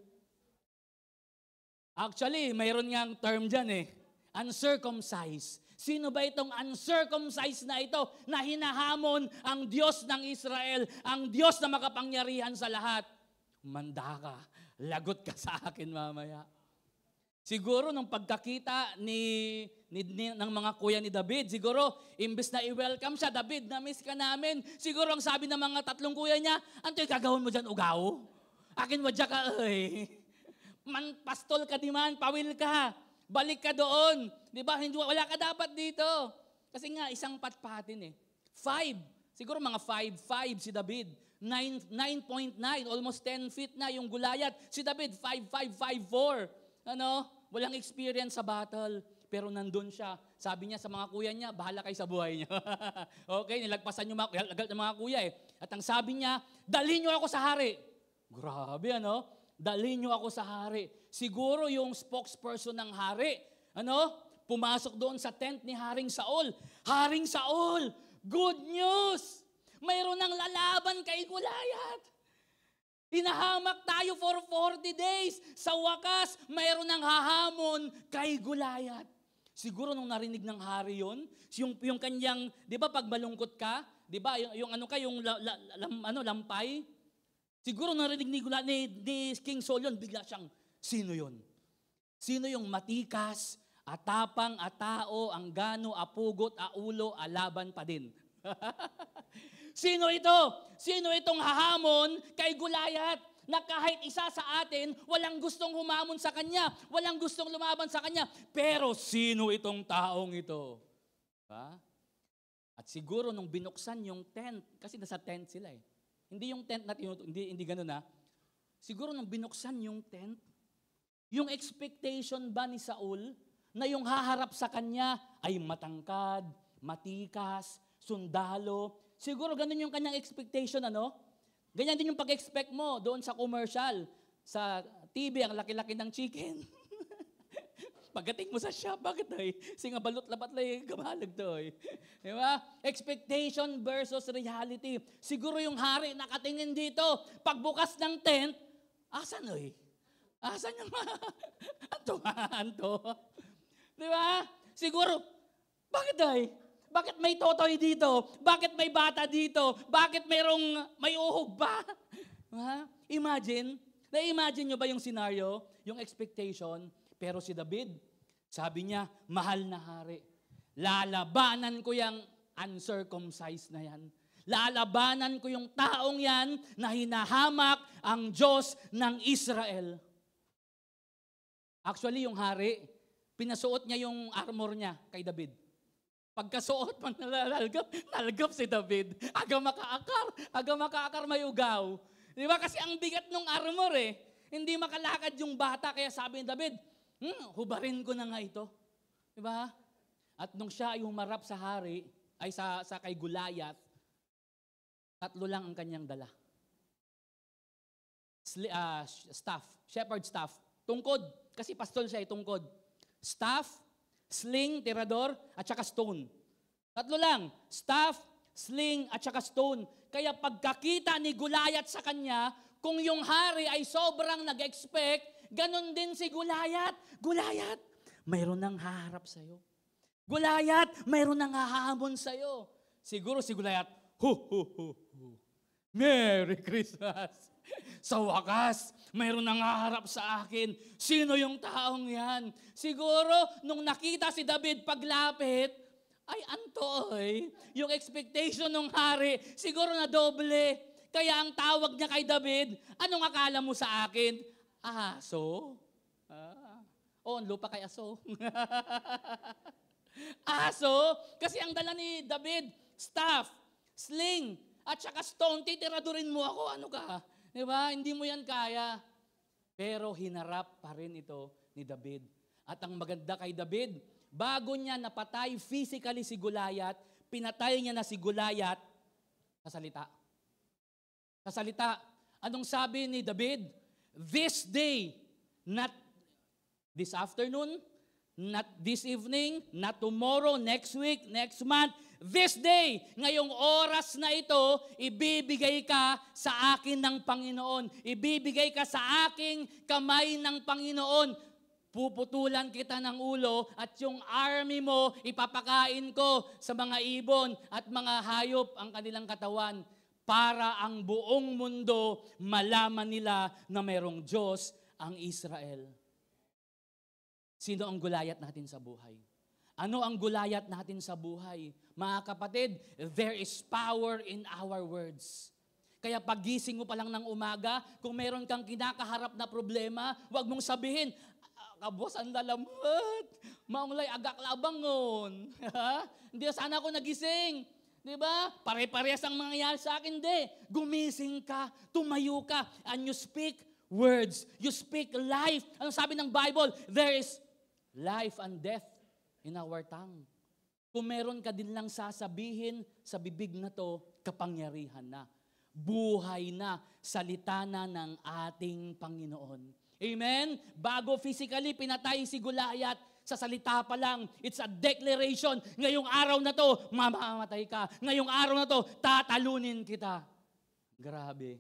Actually, mayroon ngang term dyan uncircumcised. Sino ba itong uncircumcised na ito na hinahamon ang Diyos ng Israel, ang Diyos na makapangyarihan sa lahat? Manda ka, lagot ka sa akin mamaya. Siguro nung pagkakita ng mga kuya ni David, siguro imbes na i-welcome siya, David, na-miss ka namin. Siguro ang sabi ng mga tatlong kuya niya, anto'y gagawin mo dyan, ugaw? Akin wadya ka, pastol ka di man, pawil ka. Balik ka doon. Di ba? Wala ka dapat dito. Kasi nga, isang patpatin 5. Siguro mga 5 si David. 9.9, almost 10 feet na yung Goliath. Si David, 5'4". Walang experience sa battle. Pero nandun siya. Sabi niya sa mga kuya niya, bahala kayo sa buhay niya. Okay, nilagpasan yung mga kuya At ang sabi niya, dalhin niyo ako sa hari. Grabe, dalhin niyo ako sa hari. Siguro yung spokesperson ng hari, pumasok doon sa tent ni Haring Saul. Haring Saul, good news! Mayroon ng lalaban kay Goliath. Hinahamak tayo for 40 days. Sa wakas, mayroon ng hahamon kay Goliath. Siguro nung narinig ng hari yon, yung kanyang, di ba pag malungkot ka, di ba, yung lampay, siguro narinig ni King Saul yun, bigla siyang, sino yun? Sino yung matikas, atapang, atao, anggano, apugot, aulo, alaban pa din? Sino ito? Sino itong hahamon kay Goliath na kahit isa sa atin, walang gustong humamon sa kanya, walang gustong lumaban sa kanya, pero sino itong taong ito? Diba? At siguro nung binuksan yung tent, kasi nasa tent sila Hindi yung tent na hindi ganun Siguro nung binuksan yung tent, yung expectation ba ni Saul na yung haharap sa kanya ay matangkad, matikas, sundalo. Siguro ganun yung kanyang expectation, Ganyan din yung pag-expect mo doon sa commercial, sa TV, ang laki-laki ng chicken. Pagdating mo sa shop, bakit singa balot labat lay gabalag to Di ba? Expectation versus reality. Siguro yung hari nakatingin dito, pagbukas ng tent, asan Asan yung anto? Di ba? Siguro, bakit Bakit may totoy dito? Bakit may bata dito? Bakit may uhog ba? Na-imagine nyo ba yung scenario, yung expectation? Pero si David, sabi niya, mahal na hari. Lalabanan ko yung uncircumcised na yan. Lalabanan ko yung taong yan na hinahamak ang Diyos ng Israel. Actually, yung hari, pinasuot niya yung armor niya kay David. Pagkasuot, nalgap si David. Aga makaakar may ugaw. Di ba? Kasi ang bigat ng armor Hindi makalakad yung bata. Kaya sabi ni David, hubarin ko na nga ito. Di ba? At nung siya ay humarap sa hari, ay sa kay Goliath, 3 lang ang kanyang dala. Staff, shepherd staff. Tungkod, kasi pastol siya tungkod. Staff, sling, tirador, at saka stone. 3 lang. Staff, sling, at saka stone. Kaya pagkakita ni Goliath sa kanya, Kung yung hari ay sobrang nag-expect, ganon din si Gulayat. Gulayat, mayroon nang haharap sa'yo. Gulayat, mayroon nang hahamon sa'yo. Siguro si Gulayat, Merry Christmas! Sa wakas, mayroon nang haharap sa akin. Sino yung taong yan? Siguro, nung nakita si David paglapit, ay antoy, yung expectation ng hari, siguro na doble. Kaya ang tawag niya kay David, anong akala mo sa akin? Aso? Ang lupa kay aso. Aso? Kasi ang dala ni David, staff, sling, at saka stone, titiradurin mo ako, ano ka? Diba? Hindi mo yan kaya. Pero hinarap pa rin ito ni David. At ang maganda kay David, bago niya napatay physically si Gulayat, pinatay niya na si Gulayat sa salita. Sa salita. Anong sabi ni David? This day, not this afternoon, not this evening, not tomorrow, next week, next month, this day, ngayong oras na ito, ibibigay ka sa akin ng Panginoon. Ibibigay ka sa aking kamay ng Panginoon. Puputulan kita ng ulo at yung army mo, ipapakain ko sa mga ibon at mga hayop ang kanilang katawan para ang buong mundo malaman nila na mayroong Diyos ang Israel. Sino ang Gulayat natin sa buhay? Ano ang Gulayat natin sa buhay? Mga kapatid, there is power in our words. Kaya pagising mo pa lang ng umaga, kung meron kang kinakaharap na problema, huwag mong sabihin, kabos ang lalamot, maunglay agak labangon. Hindi sana ako nagising. Diba? Pare-parehas ang mangyayari sa akin. Hindi. Gumising ka, tumayo ka, and you speak words. You speak life. Ano sabi ng Bible? There is life and death in our tongue. Kung meron ka din lang sasabihin sa bibig na to, kapangyarihan na. Buhay na, salita na ng ating Panginoon. Amen? Bago physically pinatay si Gulayat, sa salita pa lang, it's a declaration. Ngayong araw na to, mamamatay ka. Ngayong araw na to, tatalunin kita. Grabe.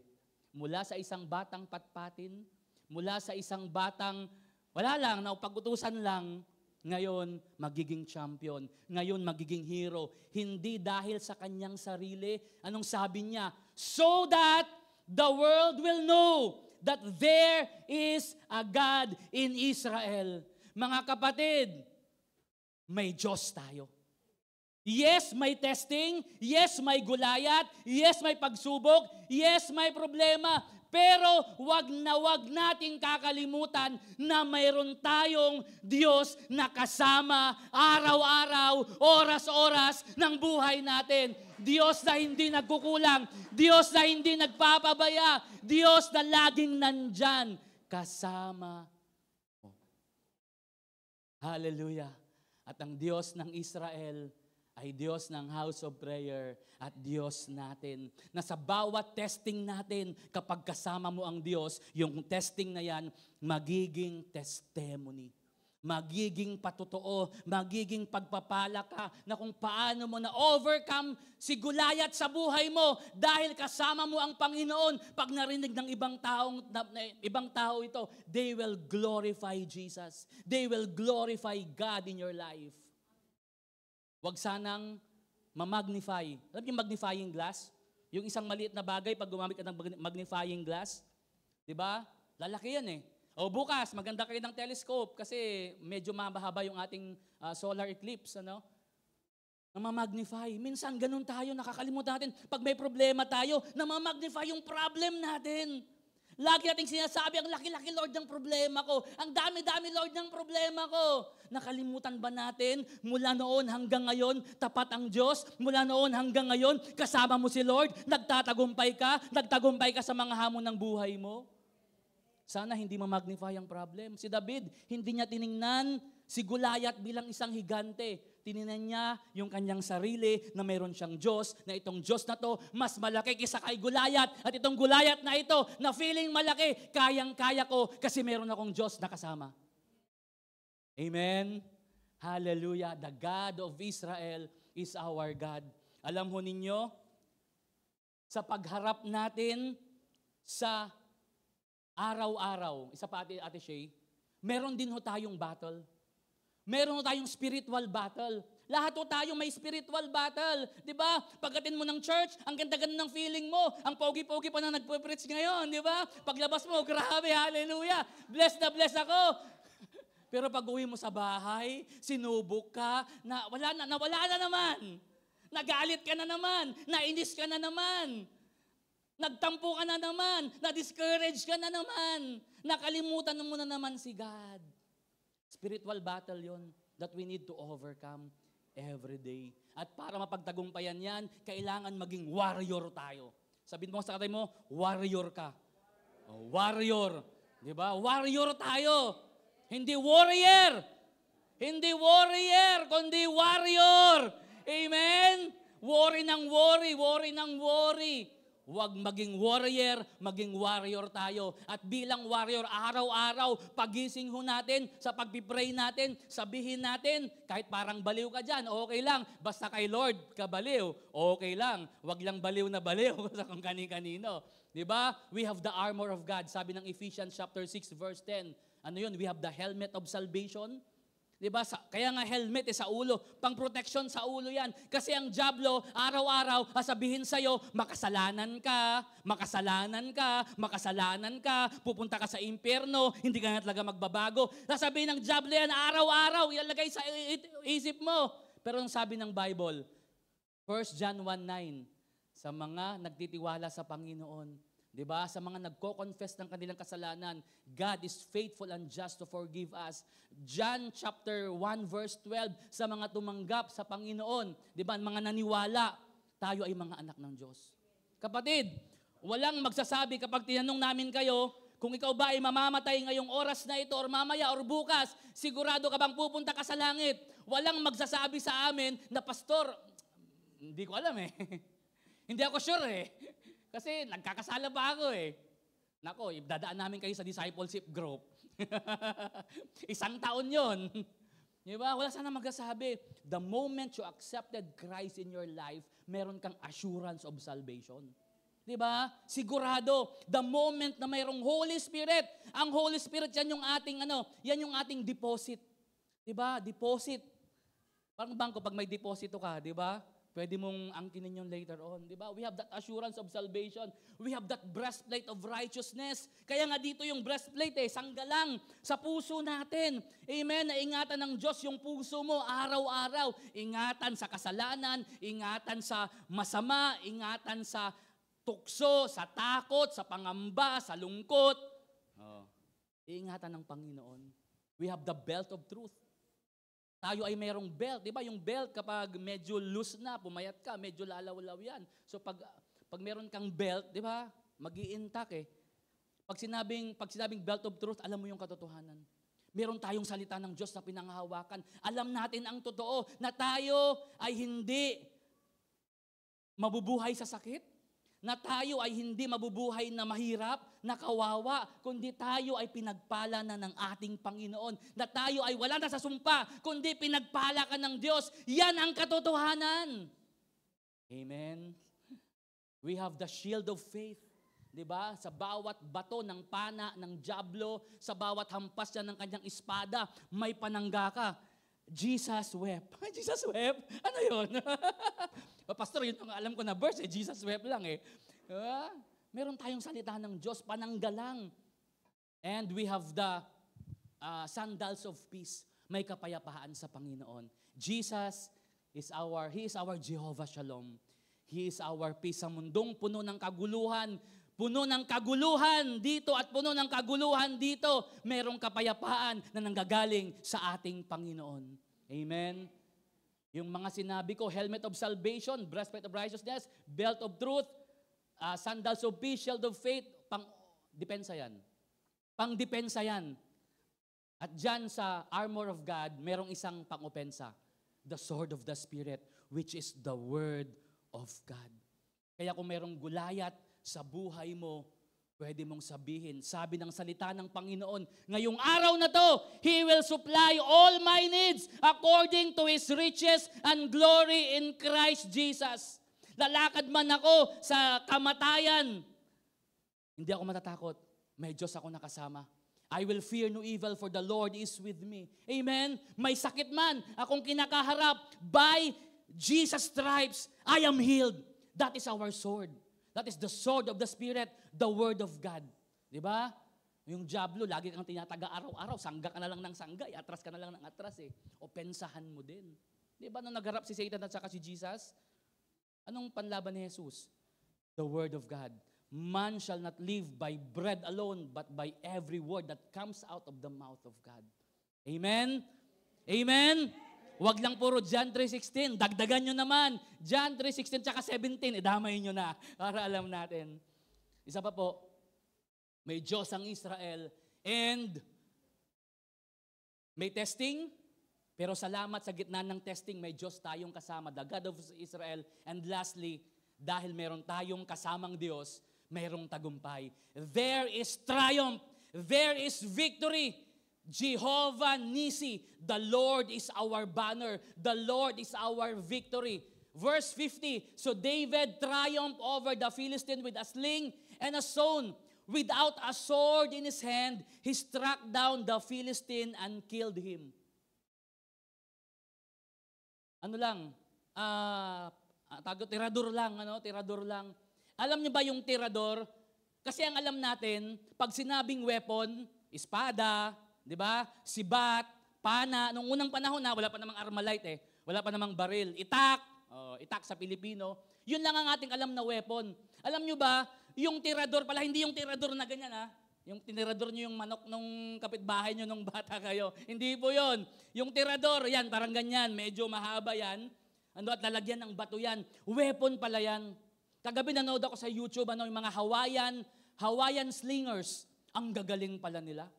Mula sa isang batang patpatin, mula sa isang batang, wala lang, naupag-utusan lang, ngayon, magiging champion. Ngayon, magiging hero. Hindi dahil sa kanyang sarili. Anong sabi niya? So that the world will know that there is a God in Israel. Mga kapatid, may Diyos tayo. Yes, may testing. Yes, may Gulayat. Yes, may pagsubok. Yes, may problema. Pero wag nating kakalimutan na mayroon tayong Diyos na kasama araw-araw, oras-oras ng buhay natin. Diyos na hindi nagkukulang. Diyos na hindi nagpapabaya. Diyos na laging nandyan kasama mo. Hallelujah. At ang Diyos ng Israel ay Diyos ng house of prayer at Diyos natin. Na sa bawat testing natin, kapag kasama mo ang Diyos, yung testing na yan, magiging testimony. Magiging patotoo, magiging pagpapala ka na kung paano mo na-overcome si Gulayat sa buhay mo dahil kasama mo ang Panginoon. Pag narinig ng ibang tao ito, they will glorify Jesus. They will glorify God in your life. Huwag sanang ma-magnify. Alam niyo yung magnifying glass? Yung isang maliit na bagay, pag gumamit ka ng magnifying glass, di ba? Lalaki yan eh. O bukas, maganda kayo ng telescope kasi medyo mahaba yung ating solar eclipse. Ano? Namamagnify. Minsan ganun tayo, nakakalimutan natin. Pag may problema tayo, namamagnify yung problem natin. Lagi nating sinasabi, ang laki-laki Lord ng problema ko. Ang dami-dami Lord ng problema ko. Nakalimutan ba natin, mula noon hanggang ngayon, tapat ang Diyos? Mula noon hanggang ngayon, kasama mo si Lord? Nagtatagumpay ka sa mga hamon ng buhay mo? Sana hindi ma-magnify ang problem. Si David, hindi niya tiningnan si Gulayat bilang isang higante. Tiningnan niya yung kanyang sarili na mayroon siyang Diyos, na itong Diyos na to mas malaki kaysa kay Gulayat. At itong Gulayat na ito, na feeling malaki, kayang-kaya ko kasi mayroon akong Diyos na kasama. Amen? Hallelujah. The God of Israel is our God. Alam ho ninyo, sa pagharap natin sa araw-araw, isa pa Ate Shay, meron din ho tayong battle. Meron ho tayong spiritual battle. Lahat ho tayo may spiritual battle. Di ba? Pagdating mo ng church, ang ganda-ganda ng feeling mo. Ang pogi-pogi pa na nagpo-preach ngayon. Di ba? Paglabas mo, grabe, hallelujah. Bless na bless ako. Pero pag uwi mo sa bahay, sinubok ka, nawala na naman. Nagalit ka na naman. Nainis ka na naman. Nagtampo ka na naman. Na-discourage ka na naman. Nakalimutan mo na naman si God. Spiritual battle yon that we need to overcome every day. At para mapagtagumpayan yan, kailangan maging warrior tayo. Sabihin mo sa katay mo, warrior ka. Oh, warrior. Di ba? Warrior tayo. Hindi warrior. Hindi warrior, kundi warrior. Amen? Worry ng worry, worry ng worry. Huwag maging warrior tayo. At bilang warrior, araw-araw, pagising ho natin, sa pagpipray natin, sabihin natin, kahit parang baliw ka dyan, okay lang. Basta kay Lord ka baliw, okay lang. Huwag lang baliw na baliw sa kung kani-kanino. Diba? We have the armor of God. Sabi ng Ephesians chapter 6 verse 10. Ano yun? We have the helmet of salvation. Diba? Kaya nga helmet sa ulo. Pang-protection sa ulo yan. Kasi ang diablo, araw-araw, sabihin sa'yo, makasalanan ka, pupunta ka sa impyerno, hindi ka na talaga magbabago. Sasabihin ng diablo yan, araw-araw, ilalagay sa isip mo. Pero ang sabi ng Bible, 1 John 1:9, sa mga nagtitiwala sa Panginoon, diba? Sa mga nagko-confess ng kanilang kasalanan, God is faithful and just to forgive us. John chapter 1 verse 12, sa mga tumanggap sa Panginoon, diba? Mga naniwala, tayo ay mga anak ng Diyos. Kapatid, walang magsasabi kapag tinanong namin kayo, kung ikaw ba ay mamamatay ngayong oras na ito or mamaya or bukas, sigurado ka bang pupunta ka sa langit? Walang magsasabi sa amin na, Pastor, hindi ko alam Hindi ako sure Kasi nagkakasala pa ako Nako, dadaan namin kayo sa discipleship group. 1 taon yon. Diba? Wala sana magsasabi. The moment you accepted Christ in your life, meron kang assurance of salvation. Diba? Sigurado. The moment na mayroong Holy Spirit, ang Holy Spirit, yan yung ating deposit. Diba? Deposit. Parang bangko, pag may deposito ka, diba? Pwede mong angkinin yun later on. Diba? We have that assurance of salvation. We have that breastplate of righteousness. Kaya nga dito yung breastplate sanggalang sa puso natin. Amen? Naingatan ng Diyos yung puso mo araw-araw. Ingatan sa kasalanan, ingatan sa masama, ingatan sa tukso, sa takot, sa pangamba, sa lungkot. Iingatan ng Panginoon. We have the belt of truth. Tayo ay mayroong belt. Diba yung belt kapag medyo loose na, pumayat ka, medyo lalaw-law yan. So pag meron kang belt, diba, mag-i-intact Pag sinabing belt of truth, alam mo yung katotohanan. Meron tayong salita ng Diyos na pinanghahawakan. Alam natin ang totoo na tayo ay hindi mabubuhay sa sakit. Na tayo ay hindi mabubuhay na mahirap, na kawawa, kundi tayo ay pinagpala na ng ating Panginoon. Na tayo ay wala na sa sumpa, kundi pinagpala ka ng Diyos. Yan ang katotohanan. Amen. We have the shield of faith. Diba? Sa bawat bato ng pana, ng diablo, sa bawat hampas niya ng kanyang espada, may panangga ka. Jesus wept. Jesus wept? Ano yun? Pastor, yun ang alam ko na verse Jesus wept lang Meron tayong salita ng Diyos, pananggalang. And we have the sandals of peace. May kapayapaan sa Panginoon. Jesus is He is our Jehovah Shalom. He is our peace sa mundong puno ng kaguluhan. Puno ng kaguluhan dito at puno ng kaguluhan dito. Merong kapayapaan na nanggagaling sa ating Panginoon. Amen. Yung mga sinabi ko, helmet of salvation, breastplate of righteousness, belt of truth, sandals of peace, shield of faith, pang-depensa yan. Pang-depensa yan. At dyan sa armor of God, merong isang pang-opensa, the sword of the Spirit, which is the word of God. Kaya kung merong gulayat sa buhay mo, pwede mong sabihin, sabi ng salita ng Panginoon, ngayong araw na to, He will supply all my needs according to His riches and glory in Christ Jesus. Lalakad man ako sa kamatayan, hindi ako matatakot may Diyos ako nakasama. I will fear no evil for the Lord is with me. Amen? May sakit man akong kinakaharap, by Jesus' stripes, I am healed. That is our sword. That is the sword of the Spirit, the Word of God. Di ba? Yung Diablo, lagi kang tinataga araw-araw, sangga ka na lang ng sangga, atras ka na lang ng atras eh. O pensahan mo din. Di ba nung nagarap si Satan at saka si Jesus? Anong panlaban ni Jesus? The Word of God. Man shall not live by bread alone, but by every word that comes out of the mouth of God. Amen? Amen? Huwag lang puro John 3:16. Dagdagan nyo naman. John 3:16 tsaka 17. Idamay nyo na para alam natin. Isa pa po. May Diyos ang Israel and may testing. Pero salamat sa gitna ng testing, may Diyos tayong kasama. The God of Israel. And lastly, dahil meron tayong kasamang Diyos, mayroong tagumpay. There is triumph. There is victory. Jehovah Nisi, the Lord is our banner. The Lord is our victory. Verse 50, so David triumphed over the Philistine with a sling and a stone. Without a sword in his hand, he struck down the Philistine and killed him. Ano lang, tirador lang, tirador lang. Alam niyo ba yung tirador? Kasi ang alam natin, pag sinabing weapon, espada, di ba? Sibat, pana. Nung unang panahon wala pa namang Armalite Wala pa namang baril. Itak. Itak sa Pilipino. Yun lang ang ating alam na weapon. Alam nyo ba, yung tirador pala, hindi yung tirador na ganyan Yung tinirador nyo yung manok nung kapitbahay nyo nung bata kayo. Hindi po yon. Yung tirador, yan, parang ganyan. Medyo mahaba yan. At lalagyan ng bato yan. Weapon pala yan. Kagabi nanood ako sa YouTube, yung mga Hawaiian slingers. Ang gagaling pala nila.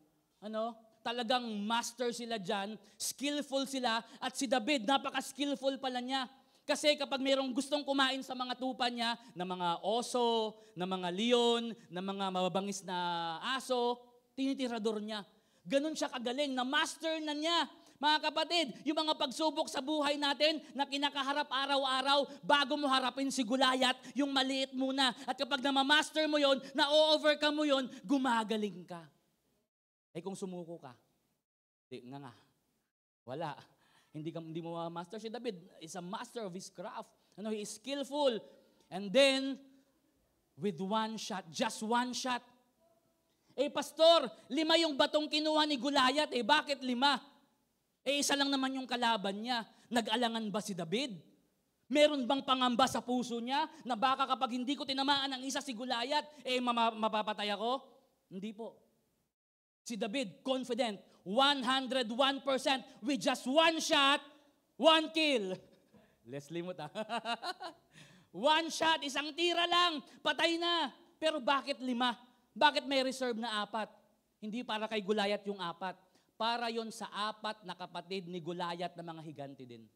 Talagang master sila dyan, skillful sila, at si David, napaka-skillful pala niya. Kasi kapag mayroong gustong kumain sa mga tupa niya, na mga oso, na mga leon, na mga mababangis na aso, tinitirador niya. Ganon siya kagaling, na master na niya. Mga kapatid, yung mga pagsubok sa buhay natin na kinakaharap araw-araw, bago mo harapin si Goliath, yung maliit muna. At kapag namamaster mo yon, na-overcome mo yon, gumagaling ka. Kung sumuko ka, nga. Wala. Hindi mo master. Si David is a master of his craft. He is skillful. And then, with one shot, just one shot. Pastor, 5 yung batong kinuha ni Goliath. Bakit 5? Isa lang naman yung kalaban niya. Nag-alangan ba si David? Meron bang pangamba sa puso niya na baka kapag hindi ko tinamaan ang isa si Goliath, mapapatay ako? Hindi po. Si David, confident, 101% with just one shot, one kill. Leslie mo One shot, isang tira lang, patay na. Pero bakit 5? Bakit may reserve na 4? Hindi para kay Goliath yung 4. Para yon sa 4 na kapatid ni Goliath na mga higante din.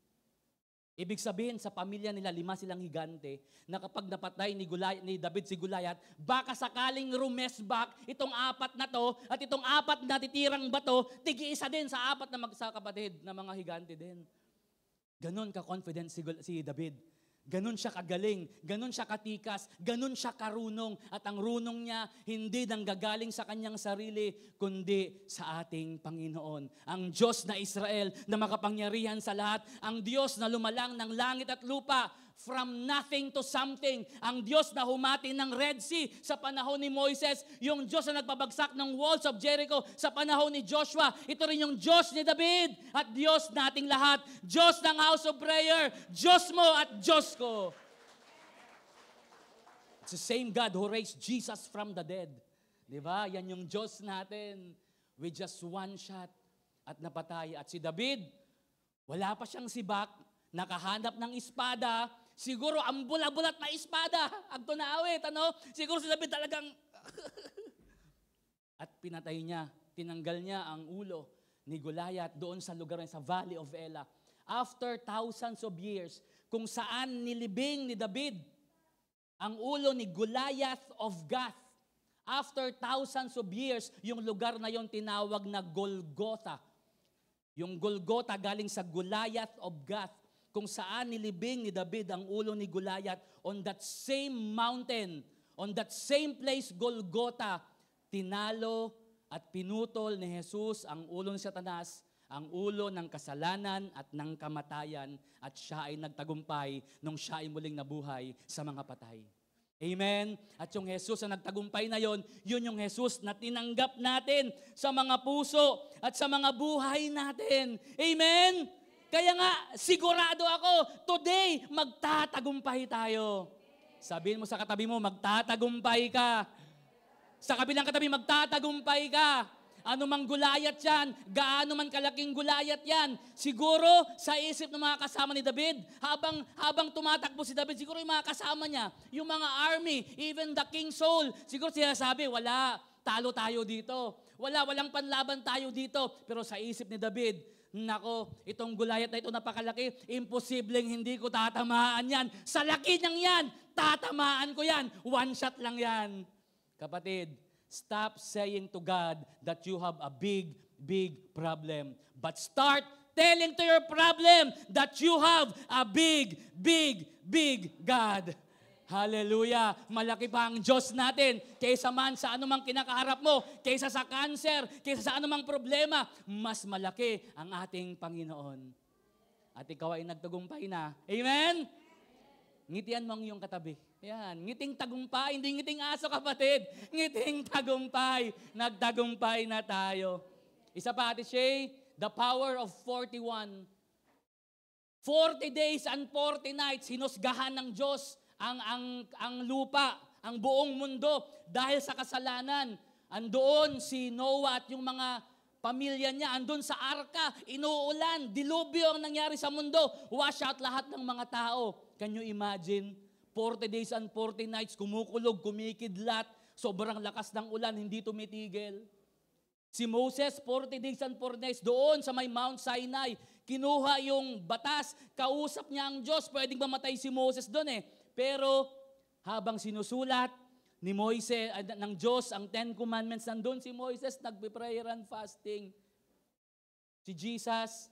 Ibig sabihin, sa pamilya nila, 5 silang higante, na kapag napatay ni David si Goliath, baka sakaling rumesback itong 4 na to, at itong 4 na titirang bato, tigi-isa din sa 4 na kapatid na mga higante din. Ganon ka-confident si David. Ganon siya kagaling, ganon siya katikas, ganon siya karunong, at ang runong niya hindi nanggagaling sa kanyang sarili, kundi sa ating Panginoon. Ang Diyos na Israel na makapangyarihan sa lahat, ang Diyos na lumalang ng langit at lupa, from nothing to something, ang Diyos na humati ng Red Sea sa panahon ni Moises, yung Diyos na nagpabagsak ng walls of Jericho sa panahon ni Joshua, ito rin yung Diyos ni David at Diyos nating lahat, Diyos ng house of prayer, Diyos mo at Diyos ko. It's the same God who raised Jesus from the dead. Diba? Yan yung Diyos natin with just one shot at napatay. At si David, wala pa siyang sibak, nakahanap ng espada. Siguro ang bulat-bulat na espada. Agto na awit, Siguro si David talagang at pinatay niya, tinanggal niya ang ulo ni Goliath doon sa lugar sa Valley of Elah. After thousands of years, kung saan nilibing ni David ang ulo ni Goliath of Gath. After thousands of years, yung lugar na yon tinawag na Golgotha. Yung Golgotha galing sa Goliath of Gath, kung saan nilibing ni David ang ulo ni Goliath on that same mountain, on that same place, Golgotha, tinalo at pinutol ni Jesus ang ulo ni Satanas, ang ulo ng kasalanan at ng kamatayan, at siya ay nagtagumpay nung siya ay muling nabuhay sa mga patay. Amen? At yung Jesus na nagtagumpay na yon, yun yung Jesus na tinanggap natin sa mga puso at sa mga buhay natin. Amen? Kaya nga, sigurado ako, today, magtatagumpay tayo. Sabihin mo sa katabi mo, magtatagumpay ka. Sa kabilang katabi, magtatagumpay ka. Ano mang gulayat yan, gaano man kalaking gulayat yan. Siguro, sa isip ng mga kasama ni David, habang tumatakbo si David, siguro yung mga kasama niya, yung mga army, even the King Saul, siguro siya sabi, wala, talo tayo dito. Walang panlaban tayo dito. Pero sa isip ni David, nako, itong gulayat na ito napakalaki, imposibleng hindi ko tatamaan yan. Sa laki niyang yan, tatamaan ko yan. One shot lang yan. Kapatid, stop saying to God that you have a big, big problem. But start telling to your problem that you have a big, big, big God. Hallelujah! Malaki pa ang Diyos natin kaysa man sa anumang kinakaharap mo, kaysa sa cancer, kaysa sa anumang problema, mas malaki ang ating Panginoon. At ikaw ay nagtagumpay na. Amen? Ngitian mo ang iyong katabi. Yan, ngiting tagumpay, hindi ngiting aso, kapatid. Ngiting tagumpay. Nagtagumpay na tayo. Isa pa, Ate Shay, the power of 41. 40 days and 40 nights, hinusgahan ng Diyos ang lupa, ang buong mundo dahil sa kasalanan. Andoon si Noah at yung mga pamilya niya, andun sa arka, inuulan, dilubyo ang nangyari sa mundo, wash out lahat ng mga tao. Can you imagine? 40 days and 40 nights, kumukulog, kumikidlat, sobrang lakas ng ulan, hindi tumitigil. Si Moses, 40 days and 40 nights, doon sa may Mount Sinai, kinuha yung batas, kausap niya ang Diyos, pwedeng mamatay si Moses doon eh. Pero habang sinusulat ni Moises, ng Diyos, ang 10 Commandments, nandun si Moises, nagpe-prayer and fasting. Si Jesus,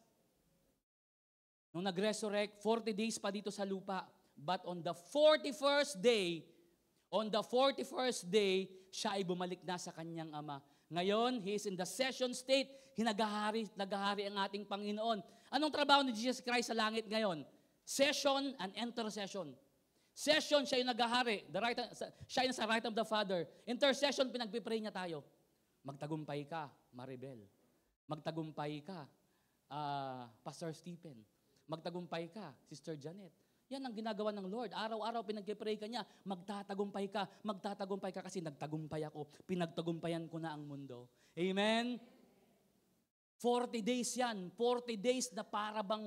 nung nag-resurrect, 40 days pa dito sa lupa. But on the 41st day, siya ay bumalik na sa kanyang Ama. Ngayon, He is in the session state, nagahari ang ating Panginoon. Anong trabaho ni Jesus Christ sa langit ngayon? Session and intercession. Session, siya yung naghahari. Siya yung sa right of the Father. Intercession, pinagpipray niya tayo. Magtagumpay ka, Maribel. Magtagumpay ka, Pastor Stephen. Magtagumpay ka, Sister Janet. Yan ang ginagawa ng Lord. Araw-araw pinagpipray ka niya, magtatagumpay ka kasi nagtagumpay ako. Pinagtagumpayan ko na ang mundo. Amen? 40 days yan. 40 days na para bang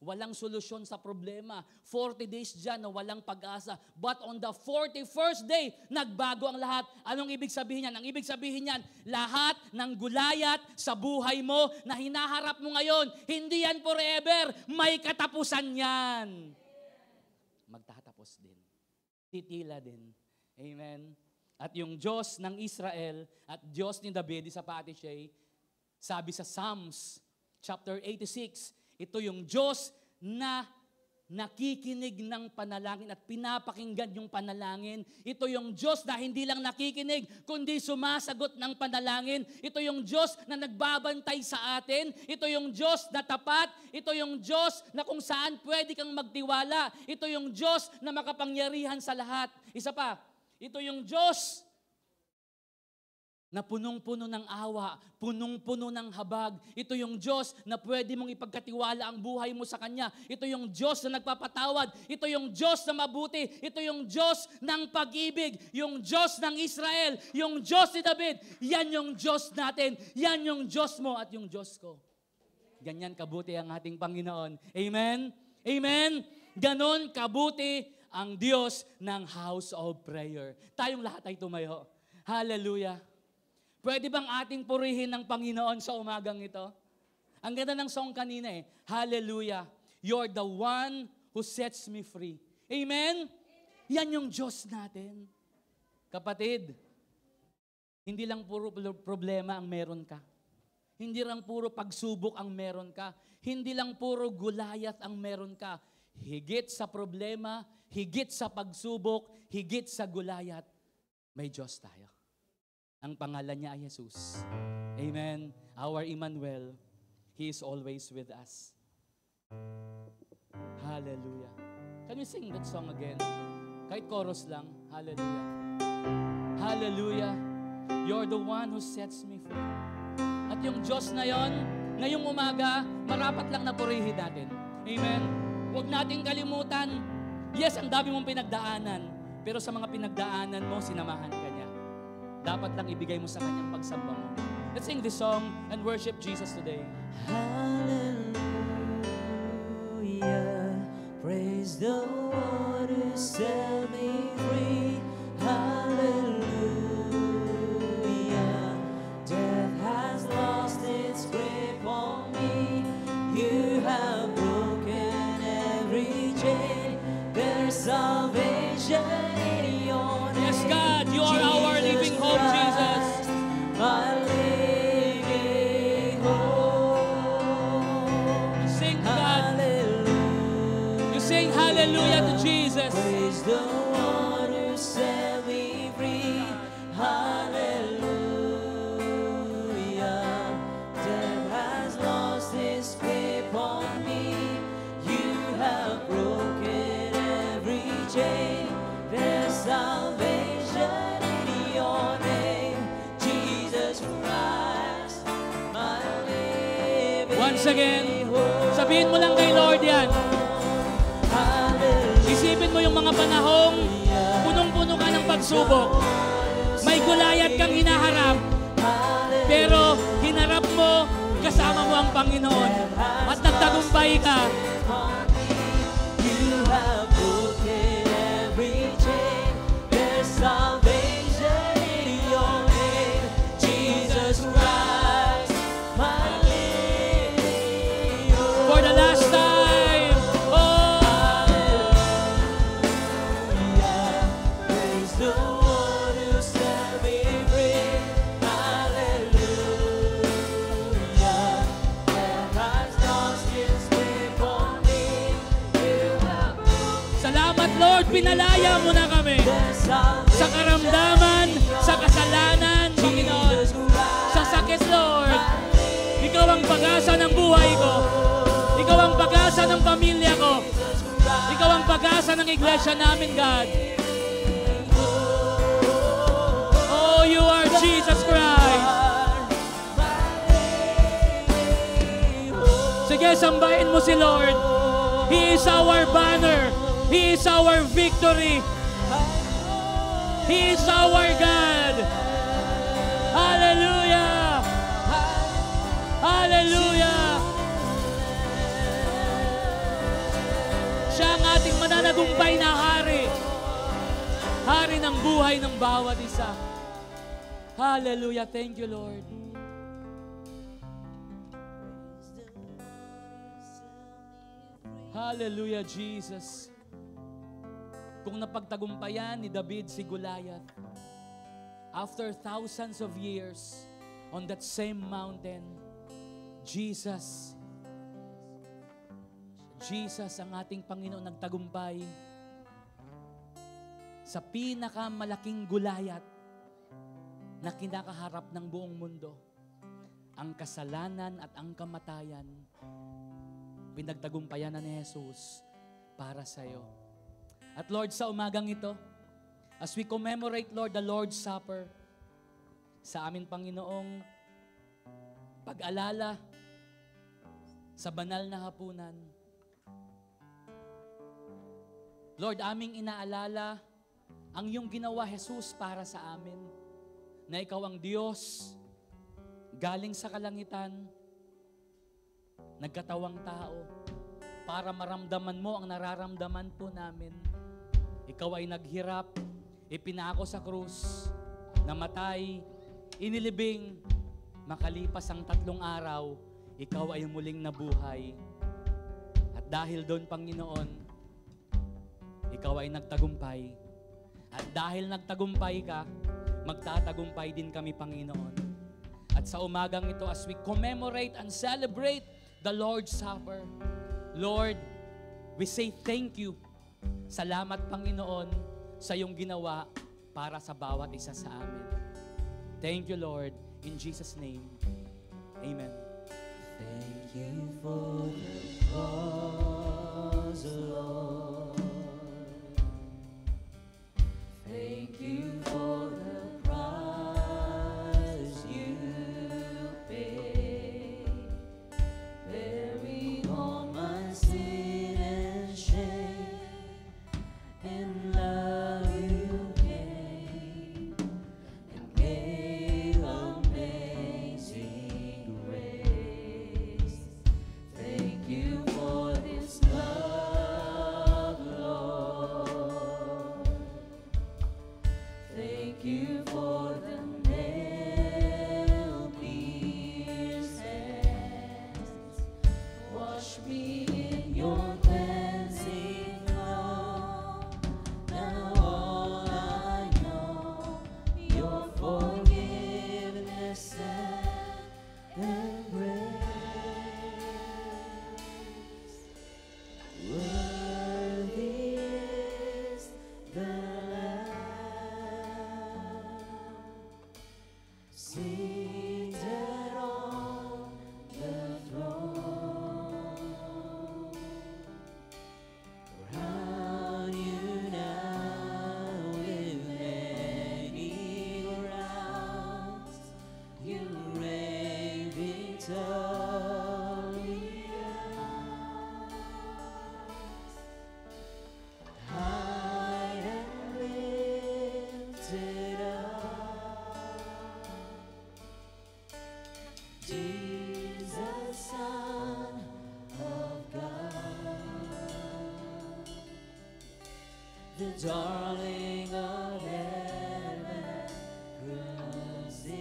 walang solusyon sa problema. 40 days dyan na walang pag-asa. But on the 41st day, nagbago ang lahat. Anong ibig sabihin yan? Ang ibig sabihin yan, lahat ng gulayat sa buhay mo na hinaharap mo ngayon, hindi yan forever. May katapusan yan. Magtatapos din. Titila din. Amen? At yung Diyos ng Israel at Diyos ni David, sa Pati Shay, sabi sa Psalms chapter 86, ito yung Diyos na nakikinig ng panalangin at pinapakinggan yung panalangin. Ito yung Diyos na hindi lang nakikinig, kundi sumasagot ng panalangin. Ito yung Diyos na nagbabantay sa atin. Ito yung Diyos na tapat. Ito yung Diyos na kung saan pwede kang magtiwala. Ito yung Diyos na makapangyarihan sa lahat. Isa pa, ito yung Diyos na punong-puno ng awa, punong-puno ng habag. Ito yung Diyos na pwede mong ipagkatiwala ang buhay mo sa Kanya. Ito yung Diyos na nagpapatawad. Ito yung Diyos na mabuti. Ito yung Diyos ng pag-ibig. Yung Diyos ng Israel. Yung Diyos ni David. Yan yung Diyos natin. Yan yung Diyos mo at yung Diyos ko. Ganyan kabuti ang ating Panginoon. Amen? Amen? Ganon kabuti ang Diyos ng house of prayer. Tayong lahat ay tumayo. Hallelujah. Pwede bang ating purihin ng Panginoon sa umagang ito? Ang ganda ng song kanina eh. Hallelujah. You're the one who sets me free. Amen? Yan yung Diyos natin. Kapatid, hindi lang puro problema ang meron ka. Hindi lang puro pagsubok ang meron ka. Hindi lang puro gulayat ang meron ka. Higit sa problema, higit sa pagsubok, higit sa gulayat, may Diyos tayo. Ang pangalan niya ay Jesus. Amen. Our Emmanuel, He is always with us. Hallelujah. Can you sing that song again? Kahit chorus lang. Hallelujah. Hallelujah. You're the one who sets me free. At yung Diyos na yon, ngayong umaga, marapat lang na purihin natin. Amen. Huwag nating kalimutan. Yes, ang dami mong pinagdaanan. Pero sa mga pinagdaanan mo, sinamahan ka niya. Dapat lang ibigay mo sa kanyang pagsamba mo. Let's sing this song and worship Jesus today. Hallelujah, praise the one who set me free. Hallelujah, death has lost its grip on me. You have broken every chain. There's salvation in your name. Yes, God, you are our living hope, Jesus. My living hope. Sing to God. You sing hallelujah to Jesus. Praise the one who set me free. Hallelujah. Death has lost its grip on me. You have broken every chain. There's salvation in your name, Jesus Christ, my living Once again, hope. sabihin mo lang kay Lord yan. Hallelujah. Isipin mo yung mga panahong punong-puno ka ng pagsubok. May Goliath kang hinaharap, pero hinarap mo, kasama mo ang Panginoon. At nagtagumpay ka. You have broken every chain. There's salvation in your name, Jesus Christ, my living hope. For the last time. Oh, Hallelujah. Praise the one who set me free. Hallelujah. Death has lost its grip on me. You have salamat Lord, pinalaya mo na kami. Sa karamdaman, sa kasalanan, Panginoon. Sa sakit, Lord. Ikaw ang pag-asa ng buhay ko. Ikaw ang pag-asa ng pamilya ko. Ikaw ang pag-asa ng iglesia namin, God. Oh, you are Jesus Christ. Sige, sambahin mo si Lord. He is our banner. He is our victory. He is our God. Hallelujah. Hallelujah. Siya ang ating mananagumpay na hari. Hari ng buhay ng bawat isa. Hallelujah. Thank you, Lord. Hallelujah, Jesus. Kung napagtagumpayan ni David si Goliath, after thousands of years, on that same mountain, Jesus ang ating Panginoon nagtagumpay sa pinakamalaking Goliath na kinakaharap ng buong mundo. Ang kasalanan at ang kamatayan, pinagtagumpayan na ni Jesus para sa iyo. At Lord, sa umagang ito, as we commemorate, Lord, the Lord's Supper, sa amin, Panginoong pag-alala sa banal na hapunan, Lord, aming inaalala ang iyong ginawa, Jesus, para sa amin, na ikaw ang Diyos, galing sa kalangitan, nagkatawang tao, para maramdaman mo ang nararamdaman po namin. Ikaw ay naghirap, ipinako sa krus, namatay, inilibing, makalipas ang 3 araw, ikaw ay muling nabuhay. At dahil doon, Panginoon, ikaw ay nagtagumpay. At dahil nagtagumpay ka, magtatagumpay din kami, Panginoon. At sa umagang ito, as we commemorate and celebrate the Lord's Supper, Lord, we say thank you. Salamat, Panginoon, sa iyong ginawa para sa bawat isa sa amin. Thank you, Lord. In Jesus' name, amen. Thank you for the cause, Lord. Thank you for the price you paid, bearing all my sin and shame. In love you came and gave amazing grace. Thank you for this love, Lord. Thank you for the nail-pierced hands. Wash me in your cleansing flow. Now all I know, your forgiveness and grace. Worthy is the Lamb, seated on the throne. Crown you now with many crowns. You reign victorious, high and lifted up. Jesus, Son of God, the darling of heaven, crucified.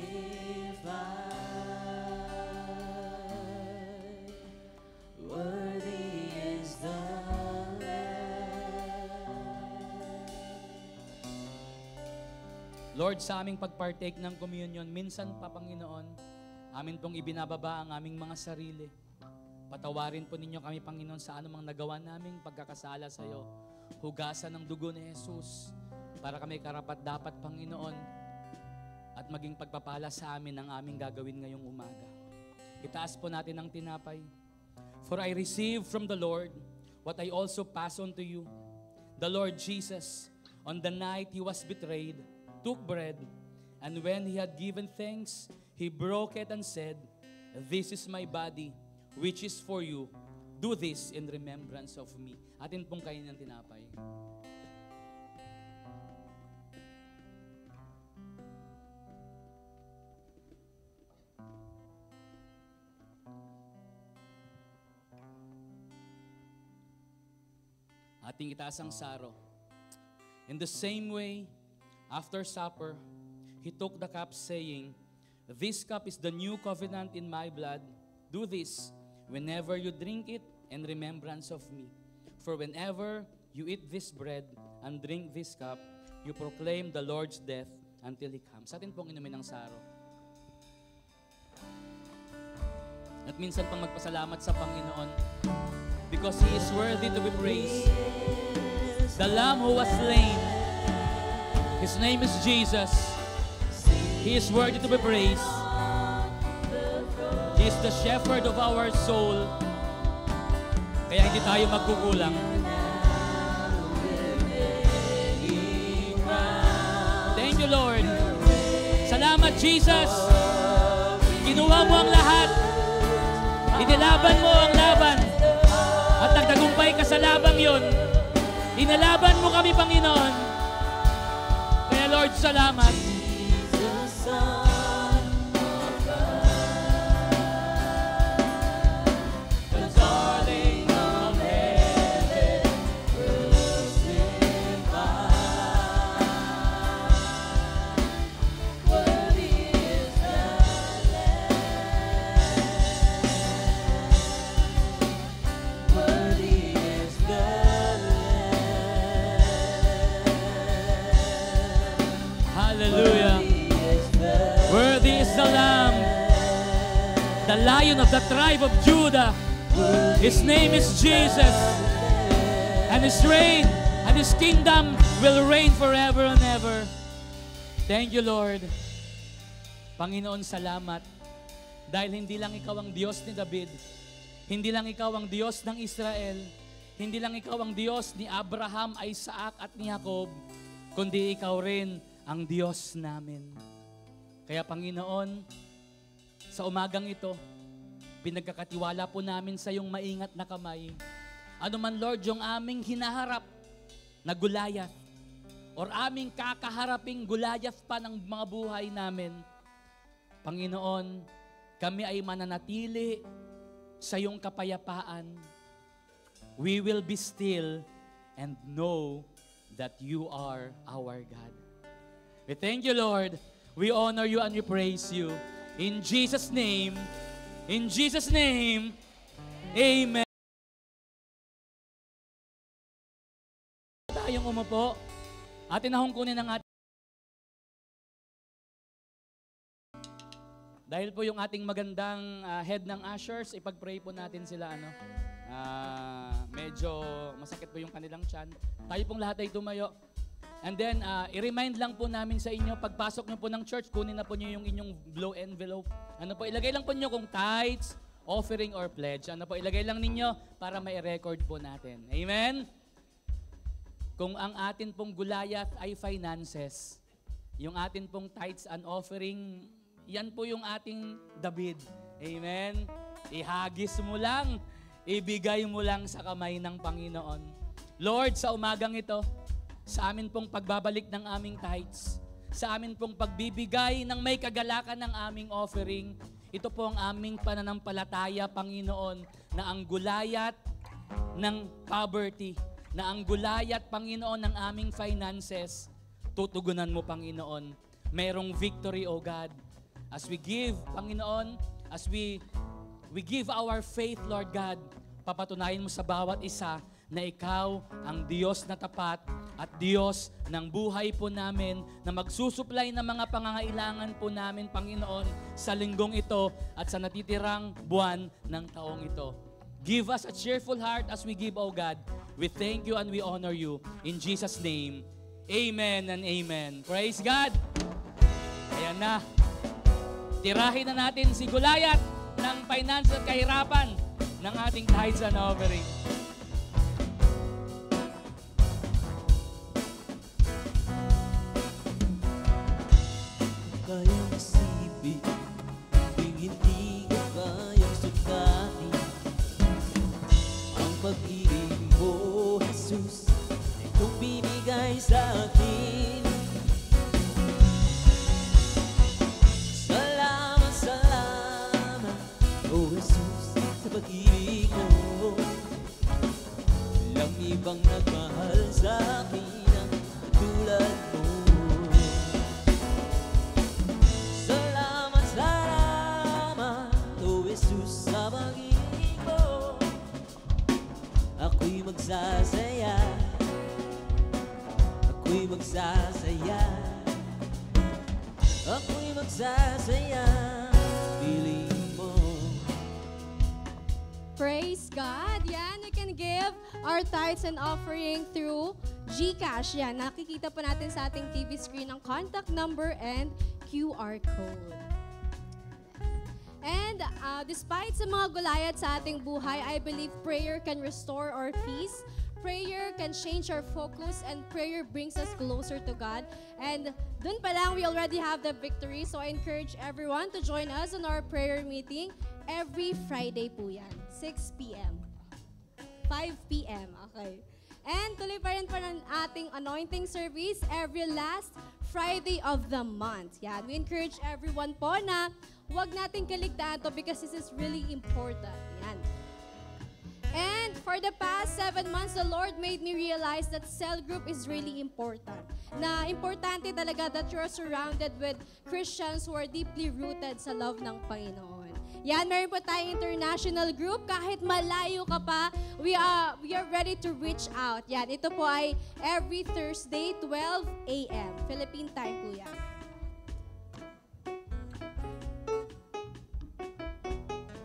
Worthy is the Lamb. Lord, sa aming pagpartake ng communion, minsan pa, Panginoon, amin pong ibinababa ang aming mga sarili. Patawarin po ninyo kami, Panginoon, sa anumang nagawa naming pagkakasala sa iyo. Hugasan ng dugo ni Jesus para kami karapat-dapat, Panginoon, at maging pagpapala sa amin ang aming gagawin ngayong umaga. Itaas po natin ang tinapay. For I received from the Lord what I also pass on to you. The Lord Jesus, on the night He was betrayed, took bread, and when He had given thanks, He broke it and said, "This is my body, which is for you. Do this in remembrance of me." Atin pong kainin ng tinapay. Ating itaas ang saro. In the same way, after supper, He took the cup, saying, "This cup is the new covenant in my blood. Do this whenever you drink it in remembrance of me. For whenever you eat this bread and drink this cup, you proclaim the Lord's death until He comes." Sa atin pong inumin ng saro. At minsan pang magpasalamat sa Panginoon because He is worthy to be praised. The Lamb who was slain, His name is Jesus. He is worthy to be praised. He is the shepherd of our soul. Kaya hindi tayo magkukulang. Thank you, Lord. Salamat, Jesus. Kinuha mo ang lahat. Inilaban mo ang laban. At nagtagumpay ka sa labang yon. Inalaban mo kami, Panginoon. Kaya, Lord, salamat. The Lion of the tribe of Judah. His name is Jesus. And His reign and His kingdom will reign forever and ever. Thank you, Lord. Panginoon, salamat. Dahil hindi lang ikaw ang Diyos ni David, hindi lang ikaw ang Diyos ng Israel, hindi lang ikaw ang Diyos ni Abraham, Isaac at ni Jacob, kundi ikaw rin ang Diyos namin. Kaya Panginoon, sa umagang ito, pinagkakatiwala po namin sa iyong maingat na kamay. Ano man Lord, yung aming hinaharap na Goliath, or aming kakaharaping Goliath pa ng mga buhay namin, Panginoon, kami ay mananatili sa iyong kapayapaan. We will be still and know that you are our God. We thank you, Lord. We honor you and we praise you. In Jesus' name, Amen. Tayong umupo. Atin na hungkunin ang ating. Dahil po yung ating magandang head ng ushers, ipag-pray po natin sila. Medyo masakit po yung kanilang tiyan. Tayo pong lahat ay tumayo. And then, i-remind lang po namin sa inyo, pagpasok nyo po ng church, kunin na po nyo yung inyong blue envelope. Ilagay lang po nyo kung tithes, offering, or pledge. Ilagay lang ninyo para may record po natin. Amen? Kung ang atin pong Goliath ay finances, yung atin pong tithes and offering, yan po yung ating David. Amen? Ihagis mo lang, ibigay mo lang sa kamay ng Panginoon. Lord, sa umagang ito, sa amin pong pagbabalik ng aming tithes, sa amin pong pagbibigay ng may kagalakan ng aming offering, ito po ang aming pananampalataya, Panginoon, na ang Goliath ng poverty, na ang Goliath, Panginoon, ng aming finances, tutugunan mo, Panginoon. Merong victory, O God. As we give, Panginoon, as we give our faith, Lord God, papatunayan mo sa bawat isa na ikaw ang Diyos na tapat at Diyos ng buhay po namin na magsusupply ng mga pangangailangan po namin, Panginoon, sa linggong ito at sa natitirang buwan ng taong ito. Give us a cheerful heart as we give, O God. We thank you and we honor you. In Jesus' name, amen and amen. Praise God! Ayan na. Tirahin na natin si Goliath ng financial kahirapan ng ating tithes and offering. Kayang isipin, hindi ka kayang sukatin ang pag-ibig mo, Jesus, na itong binigay sa akin. Salamat, salamat, oh Jesus, sa pag-ibig mo. Walang ibang nagmahal sa akin ang tulad mo. Sa pag-ibig mo, ako'y magsasaya, ako'y magsasaya, ako'y magsasaya, piling mo. Praise God! Yan, you can give our tithes and offering through GCash. Yan, nakikita po natin sa ating TV screen ang contact number and QR code. And despite sa mga Goliath sa ating buhay, I believe prayer can restore our peace. Prayer can change our focus, and prayer brings us closer to God. And dun pa lang, we already have the victory. So I encourage everyone to join us on our prayer meeting every Friday po yan. 6 p.m. 5 p.m. Okay. And tuloy pa rin po ng ating anointing service every last Friday of the month. Yan. We encourage everyone po na huwag nating kaligtaan to because this is really important. Yan. And for the past 7 months, the Lord made me realize that cell group is really important. Na importante talaga that you're surrounded with Christians who are deeply rooted sa love ng Panginoon. Yan, meron po tayong international group. Kahit malayo ka pa, we are ready to reach out. Yan, ito po ay every Thursday, 12 a.m. Philippine time po yan.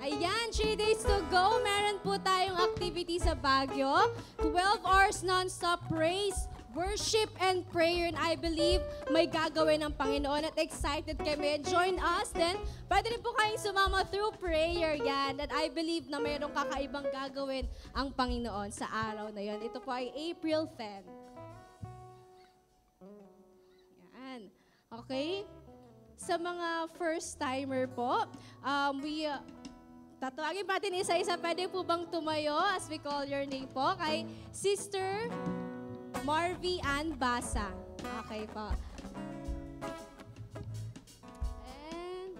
Ayan, 3 days to go. Meron po tayong activity sa Baguio. 12 hours non-stop praise, worship and prayer. And I believe may gagawin ng Panginoon at excited kami. Join us then. Pwede rin po kayong sumama through prayer yan. And I believe na mayroong kakaibang gagawin ang Panginoon sa araw na yon. Ito po ay April 10. Yan. Okay? Sa mga first-timer po, tatawagin pa natin isa-isa. Pwede po bang tumayo as we call your name po kay Sister Marvy Ann Basa. Okay po. And,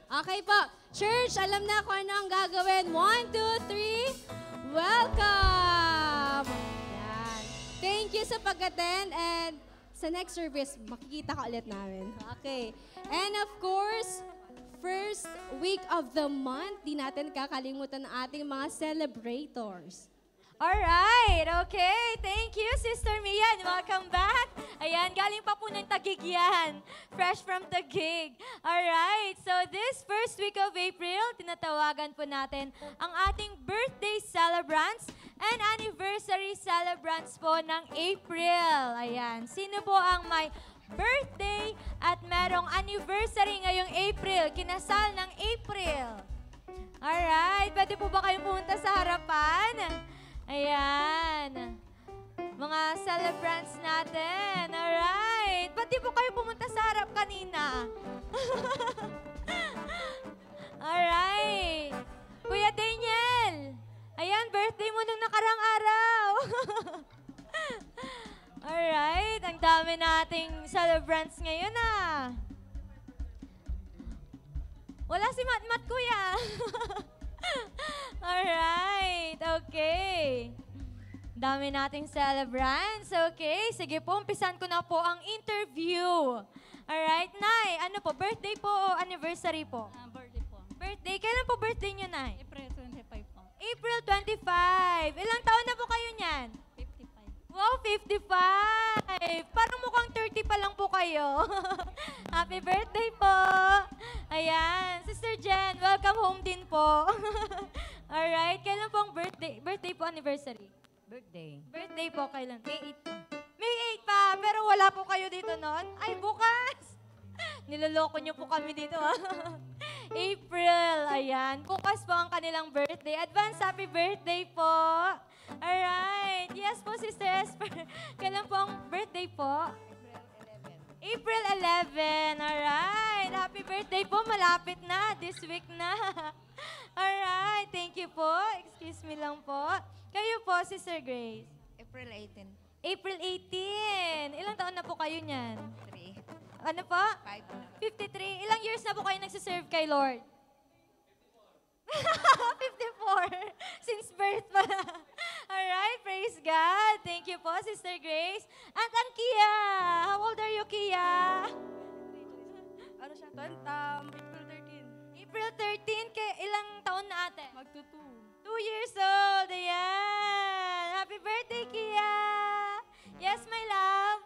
okay po. Church, alam na kung ano ang gagawin. 1, 2, 3. Welcome! Yan. Thank you sa pag-attend and sa next service, makikita ka ulit namin. Okay. And of course, first week of the month, di natin kakalimutan ang ating mga celebrators. Alright, okay. Thank you, Sister Mia. Welcome back. Ayan, galing pa po ng Taguig yan. Fresh from Taguig. Alright, so this first week of April, tinatawagan po natin ang ating birthday celebrants and anniversary celebrants po ng April. Ayan, sino po ang may birthday at merong anniversary ngayong April? Kinasal ng April. Alright, pwede po ba kayong pumunta sa harapan? Ayan. Mga celebrants natin. Alright. Pati po kayo pumunta sa harap kanina. Alright. Kuya Daniel. Ayan, birthday mo nung nakarang araw. Alright. Ang dami nating celebrants ngayon ah. Wala si Matmat, kuya. Alright, okay. Dami nating celebrants. Okay, sige po, umpisan ko na po ang interview. Alright, Nay, ano po, birthday po o anniversary po? Birthday po. Birthday, kailan po birthday niyo, Nay? April 25 po. April 25. Ilang taon na po kayo niyan? 55. Wow, 55! Parang mukhang 30 pa lang po kayo. Happy birthday po! Ayan, Sister Jen, welcome home din po. Alright, kailan po ang birthday? Birthday po, anniversary? Birthday. Birthday po, kailan? May 8 pa. May 8 pa, pero wala po kayo dito noon? Ay, bukas! Niloloko niyo po kami dito, ha? April, ayan. Bukas po ang kanilang birthday. Advance happy birthday po! Alright. Yes po, Sister Esper. Kailan po ang birthday po? April 11. Alright. Happy birthday po. Malapit na. This week na. Alright. Thank you po. Excuse me lang po. Kayo po, Sister Grace. April 18. April 18. Ilang taon na po kayo niyan? 3. Ano po? 5. 53. Ilang years na po kayo nagsiserve kay Lord? 54. Since birth pa. Alright, praise God. Thank you po, Sister Grace. At ang Kia. How old are you, Kia? Ano siya? April 13. April 13. Ilang taon na ate? Magtutu. 2 years old. Ayan. Happy birthday, Kia. Yes, my love.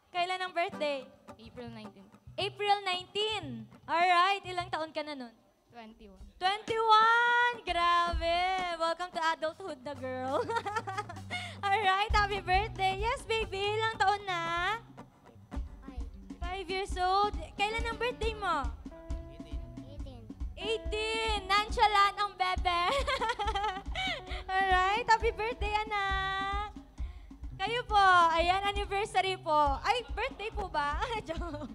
Kailan ang birthday? April 19. April 19. Alright, ilang taon ka na nun? 21. 21! Grabe! Welcome to adulthood na, girl. Alright, happy birthday. Yes, baby. Ilang taon na? 5 years old. Kailan ang birthday mo? 18. Nonchalant ang bebe. Alright, happy birthday, anak. Kayo po. Ayan, anniversary po. Ay, birthday po ba? Joke.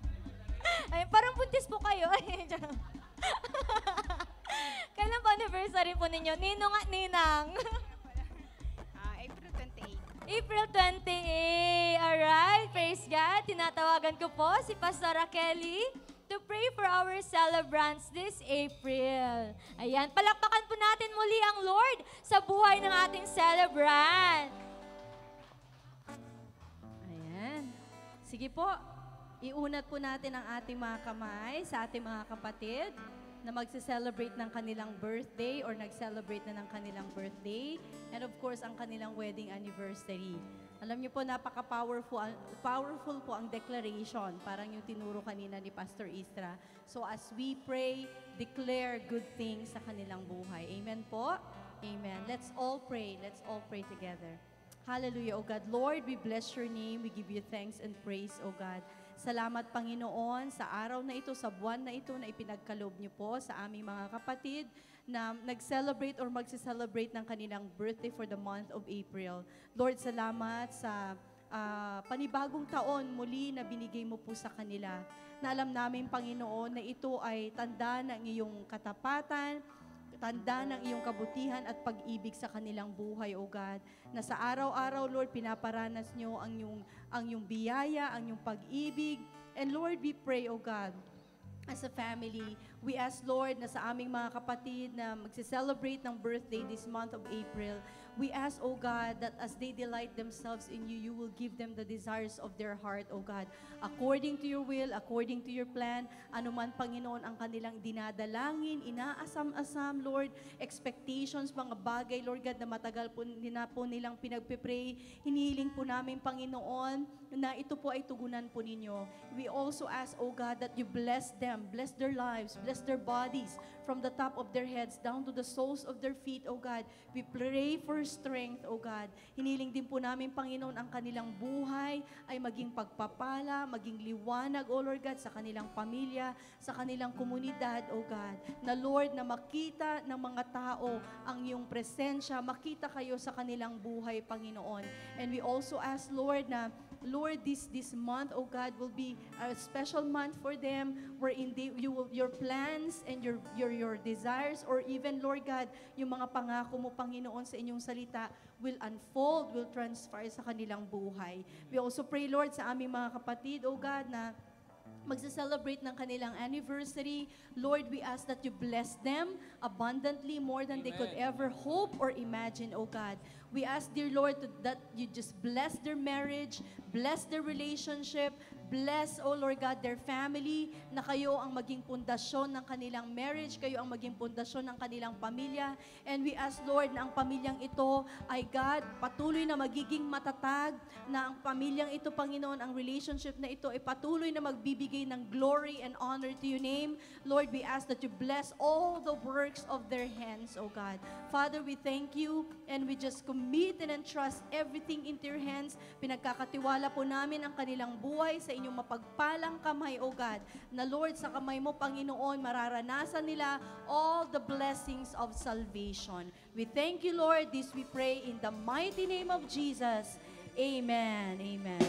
Ay, parang buntis po kayo. Ay, joke. Kailan po anniversary po ninyo? Ninong at ninang? April 28. April 28. Alright, praise God. Tinatawagan ko po si Pastora Kelly to pray for our celebrants this April. Ayan, palakpakan po natin muli ang Lord sa buhay ng ating celebrant. Ayan. Sige po, iunat po natin ang ating mga kamay sa ating mga kapatid na magse-celebrate ng kanilang birthday or nag-celebrate na ng kanilang birthday. And of course, ang kanilang wedding anniversary. Alam niyo po, powerful po ang declaration. Parang yung tinuro kanina ni Pastor Istra. So as we pray, declare good things sa kanilang buhay. Amen po? Amen. Let's all pray. Let's all pray together. Hallelujah, O God. Lord, we bless your name. We give you thanks and praise, O God. Salamat, Panginoon, sa araw na ito, sa buwan na ito na ipinagkaloob niyo po sa aming mga kapatid na nag-celebrate or magsi-celebrate ng kanilang birthday for the month of April. Lord, salamat sa panibagong taon muli na binigay mo po sa kanila. Na alam namin, Panginoon, na ito ay tanda ng iyong katapatan, tanda ng iyong kabutihan at pag-ibig sa kanilang buhay, O God. Na sa araw-araw, Lord, pinaparanas nyo ang iyong biyaya, ang iyong pag-ibig. And Lord, we pray, O God, as a family, we ask, Lord, na sa aming mga kapatid na magse-celebrate ng birthday this month of April, we ask, O God, that as they delight themselves in you, you will give them the desires of their heart, O God. According to your will, according to your plan, anuman, Panginoon, ang kanilang dinadalangin, inaasam-asam, Lord, expectations, mga bagay, Lord God, na matagal po, po nilang pinagpipray, hinihiling po namin, Panginoon, na ito po ay tugunan po ninyo. We also ask, O God, that you bless them, bless their lives, bless their bodies, from the top of their heads down to the soles of their feet, O God. We pray for strength, O God. Hiniling din po namin, Panginoon, ang kanilang buhay ay maging pagpapala, maging liwanag, O Lord God, sa kanilang pamilya, sa kanilang komunidad, O God. Na Lord, na makita ng mga tao ang iyong presensya, makita kayo sa kanilang buhay, Panginoon. And we also ask, Lord, na Lord, this month, oh God, will be a special month for them, wherein your plans and your desires, or even, Lord God, yung mga pangako mo, Panginoon, sa inyong salita, will unfold, will transpire sa kanilang buhay. We also pray, Lord, sa aming mga kapatid, oh God, na magse-celebrate ng kanilang anniversary. Lord, we ask that you bless them abundantly, more than they could ever hope or imagine, oh God. We ask, dear Lord, that you just bless their marriage, bless their relationship, bless, oh Lord God, their family, na kayo ang maging pundasyon ng kanilang marriage, kayo ang maging pundasyon ng kanilang pamilya. And we ask, Lord, na ang pamilyang ito ay, God, patuloy na magiging matatag, na ang pamilyang ito, Panginoon, ang relationship na ito ay patuloy na magbibigay ng glory and honor to your name. Lord, we ask that you bless all the works of their hands, oh God. Father, we thank you and we just commit and entrust everything into your hands. Pinagkakatiwala po namin ang kanilang buhay sa inyong mapagpalang kamay, O God, na Lord, sa kamay mo, Panginoon, mararanasan nila all the blessings of salvation. We thank you, Lord. This we pray in the mighty name of Jesus. Amen. Amen.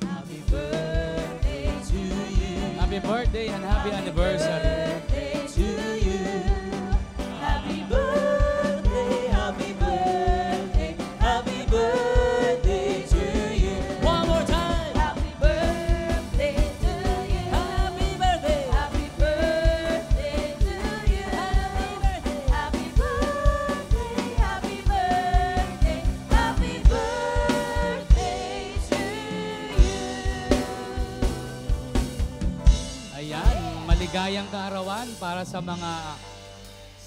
Happy birthday to you. Happy birthday and happy anniversary. Birthday to you. Happy birthday, happy birthday, happy birthday to you. One more time. Happy birthday to you. Happy birthday. Happy birthday to you. Happy birthday. Happy birthday. Happy birthday to you. Ayan, maligayang kaarawan para sa mga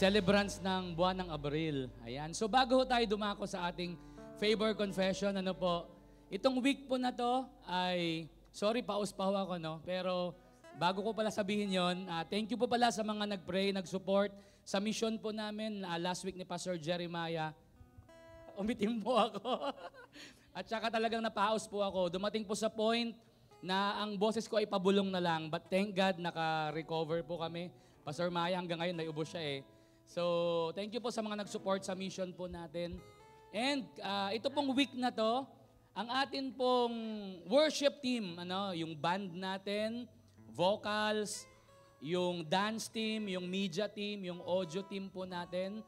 celebrants ng buwan ng Abril. Ayan. So bago ho tayo dumako sa ating favor confession, ano po, itong week po na to ay, sorry, paus pa ho ako, no? Pero bago ko pala sabihin yon, thank you po pala sa mga nag-pray, nag-support sa mission po namin last week ni Pastor Jeremiah. Umitim po ako. At saka talagang napaus po ako. Dumating po sa point na ang boses ko ay pabulong na lang. But thank God, naka-recover po kami. Pastor Maya, hanggang ngayon, naiubos siya eh. So, thank you po sa mga nag-support sa mission po natin. And ito pong week na to, ang atin pong worship team, yung band natin, vocals, yung dance team, yung media team, yung audio team po natin,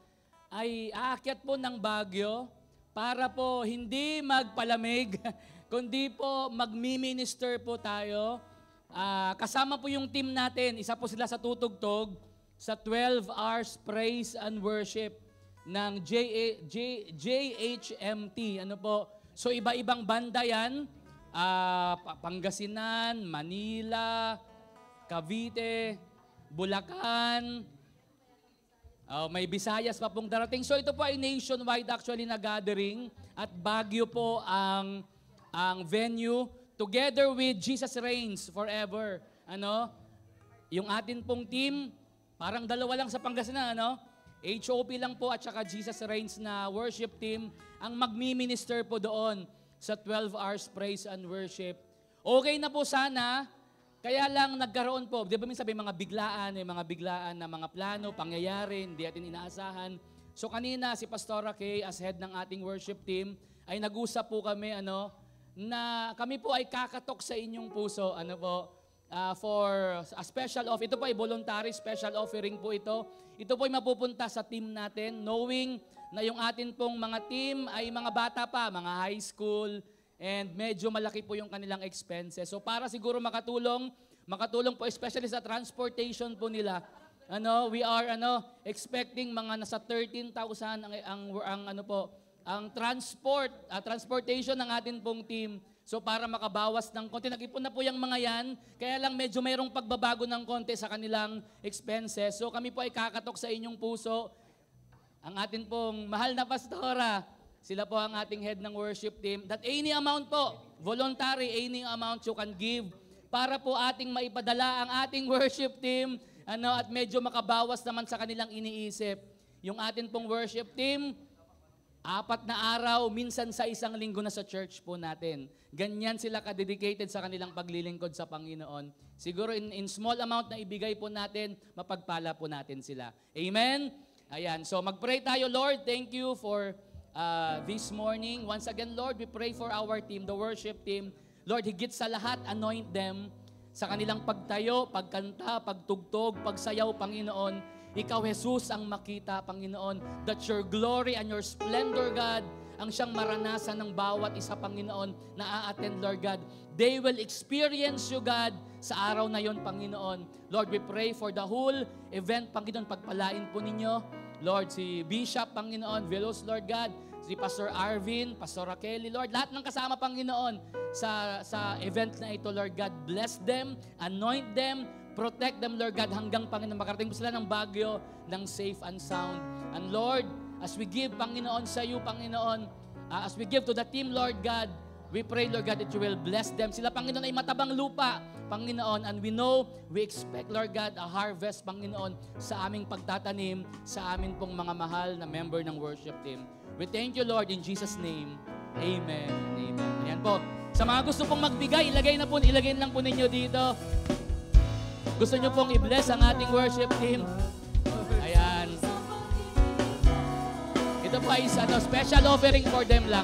ay aakyat po ng Baguio para po hindi magpalamig, kundi po magmi-minister po tayo. Kasama po yung team natin, isa po sila sa tutugtog sa 12 hours praise and worship ng JHMT. Ano po? So iba-ibang banda yan, Pangasinan, Manila, Cavite, Bulacan, may Visayas pa pong darating. So ito po ay nationwide actually na gathering at Baguio po ang venue together with Jesus Reigns Forever. Yung atin pong team, parang dalawa lang sa Pangasinan, HOP lang po at saka Jesus Reigns na worship team ang magmi-minister po doon sa 12 hours praise and worship. Okay na po sana, kaya lang nagkaroon po, di ba minsan may mga biglaan na mga plano, pangyayari, hindi natin inaasahan. So kanina si Pastora Kay as head ng ating worship team ay nag-usap po kami na kami po ay kakatok sa inyong puso for a special offering. Ito po ay voluntary special offering po ito. Ito po ay mapupunta sa team natin knowing na yung atin pong mga team ay mga bata pa, mga high school, and medyo malaki po yung kanilang expenses. So para siguro makatulong po especially sa transportation po nila. We are expecting mga nasa 13,000 ang transportation ng atin pong team. So para makabawas ng konti, nag-ipon na po yung mga yan, kaya lang medyo mayroong pagbabago ng konti sa kanilang expenses. So kami po ay kakatok sa inyong puso. Ang atin pong mahal na pastora, sila po ang ating head ng worship team, that any amount po, voluntary, any amount you can give, para po ating maipadala ang ating worship team, at medyo makabawas naman sa kanilang iniisip. Yung atin pong worship team, 4 na araw, minsan sa 1 linggo na sa church po natin. Ganyan sila ka-dedicated sa kanilang paglilingkod sa Panginoon. Siguro in small amount na ibigay po natin, mapagpala po natin sila. Amen? Ayan, so mag-pray tayo, Lord. Thank you for this morning. Once again, Lord, we pray for our team, the worship team. Lord, higit sa lahat, anoint them sa kanilang pagtayo, pagkanta, pagtugtog, pagsayaw, Panginoon. Ikaw, Jesus, ang makita, Panginoon, that your glory and your splendor, God, ang siyang maranasan ng bawat isa, Panginoon, na a-attend, Lord God. They will experience you, God, sa araw na yon, Panginoon. Lord, we pray for the whole event, Panginoon, pagpalain po ninyo. Lord, si Bishop, Panginoon, Velos, Lord God, si Pastor Arvin, Pastor Kelly, Lord, lahat ng kasama, Panginoon, sa event na ito, Lord God, bless them, anoint them, protect them, Lord God, hanggang, Panginoon, makarating po sila ng Baguio ng safe and sound. And Lord, as we give, Panginoon, sa iyo, Panginoon, as we give to the team, Lord God, we pray, Lord God, that you will bless them. Sila, Panginoon, ay matabang lupa, Panginoon, and we expect, Lord God, a harvest, Panginoon, sa aming pagtatanim, sa amin pong mga mahal na member ng worship team. We thank you, Lord, in Jesus' name. Amen. Amen. Ayan po. Sa mga gusto pong magbigay, ilagay lang po ninyo dito. Gusto nyo pong i-bless ang ating worship team. Ayan. Ito po ay special offering for them lang.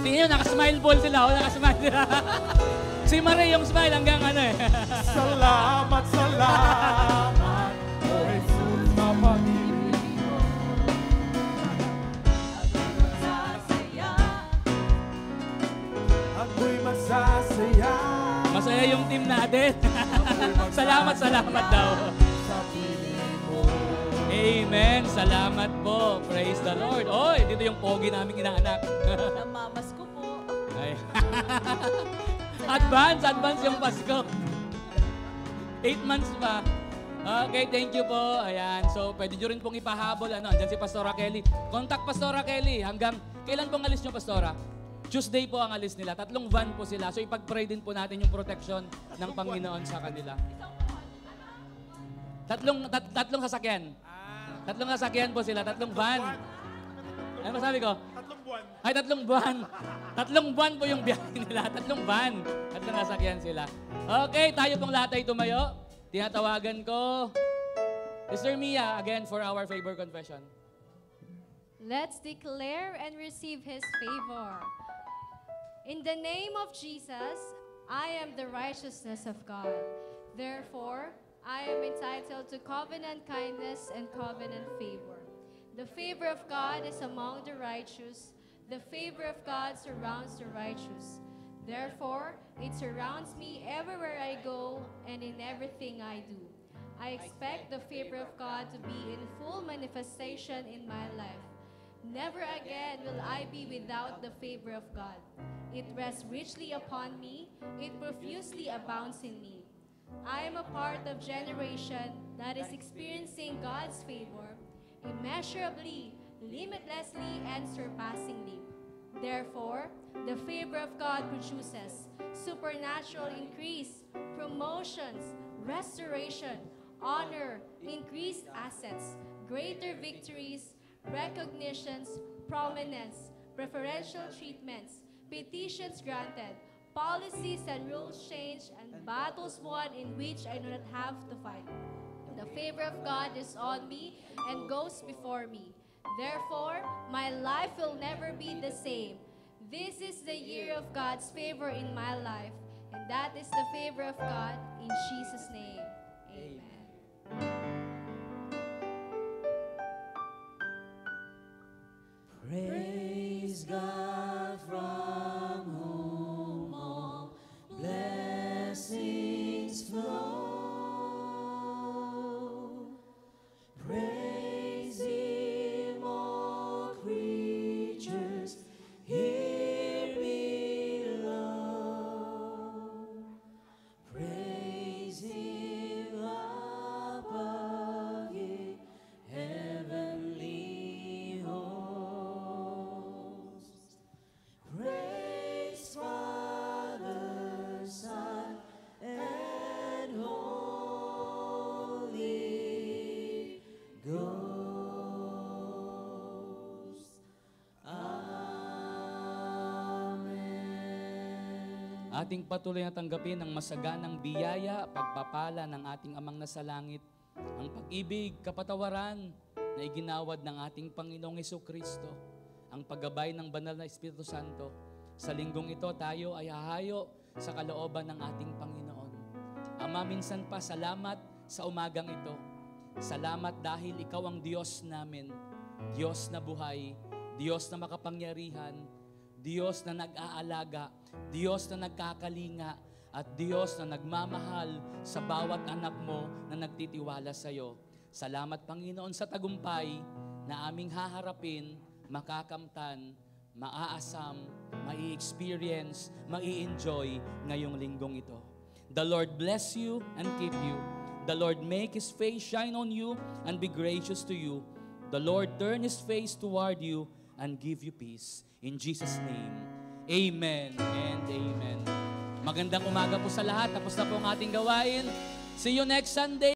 Tingnan nyo, nakasmile ball sila. Nakasmile sila. Si Marie yung smile hanggang Salamat, salamat, O Jesus na pag-ibig mo. Ako'y masasaya. Masaya yung team natin. Salamat daw. Amen. Salamat po. Praise the Lord. Oy, dito yung pogi naming inaanak. Namamas ko po. Ay. Advance yung Pasko. 8 months pa. Okay, thank you po. Ayan. So, pwede nyo rin pong ipahabol. Andyan si Pastora Kelly. Contact Pastora Kelly. Hanggang, kailan pong alis nyo, Pastora? Tuesday po ang alis nila. 3 van po sila. So, ipag-pray din po natin yung protection ng Panginoon sa kanila. Tatlong sasakyan. 3 sasakyan po sila. 3 van. Ano masabi ko? 3 buwan. Ay, 3 buwan. 3 buwan po yung biyahe nila. 3 van. 3 sasakyan sila. Okay, tayo pong lahat ay tumayo. Tinatawagan ko Sister Mia again for our favor confession. Let's declare and receive His favor. In the name of Jesus, I am the righteousness of God. Therefore, I am entitled to covenant kindness and covenant favor. The favor of God is among the righteous. The favor of God surrounds the righteous. Therefore, it surrounds me everywhere I go and in everything I do. I expect the favor of God to be in full manifestation in my life. Never again will I be without the favor of God. It rests richly upon me. It profusely abounds in me. I am a part of generation that is experiencing God's favor immeasurably, limitlessly, and surpassingly. Therefore, the favor of God produces supernatural increase, promotions, restoration, honor, increased assets, greater victories, recognitions, prominence, preferential treatments, petitions granted, policies and rules changed, and battles won in which I do not have to fight. The favor of God is on me and goes before me. Therefore, my life will never be the same. This is the year of God's favor in my life, and that is the favor of God in Jesus' name. Amen. Praise God from whom all blessings flow. Praise Him, all creatures here below. Praise Him above, ye heavenly hosts. Praise Father, Son, and Holy Ghost. Amen. Ating patuloy na tanggapin ang masaganang biyaya, pagpapala ng ating Amang nasa langit, ang pag-ibig, kapatawaran na iginawad ng ating Panginoong Hesukristo, ang paggabay ng banal na Espiritu Santo. Sa linggong ito, tayo ay hahayo sa kalooban ng ating Panginoon. Ama, minsan pa, salamat sa umagang ito. Salamat dahil Ikaw ang Diyos namin, Diyos na buhay, Diyos na makapangyarihan, Diyos na nag-aalaga, Diyos na nagkakalinga, at Diyos na nagmamahal sa bawat anak mo na nagtitiwala sa iyo. Salamat, Panginoon, sa tagumpay na aming haharapin, makakamtan, maaasam, mai-experience, mai-enjoy ngayong linggong ito. The Lord bless you and keep you. The Lord make His face shine on you and be gracious to you. The Lord turn His face toward you and give you peace. In Jesus' name, amen and amen. Magandang umaga po sa lahat. Tapos na po ang ating gawain. See you next Sunday.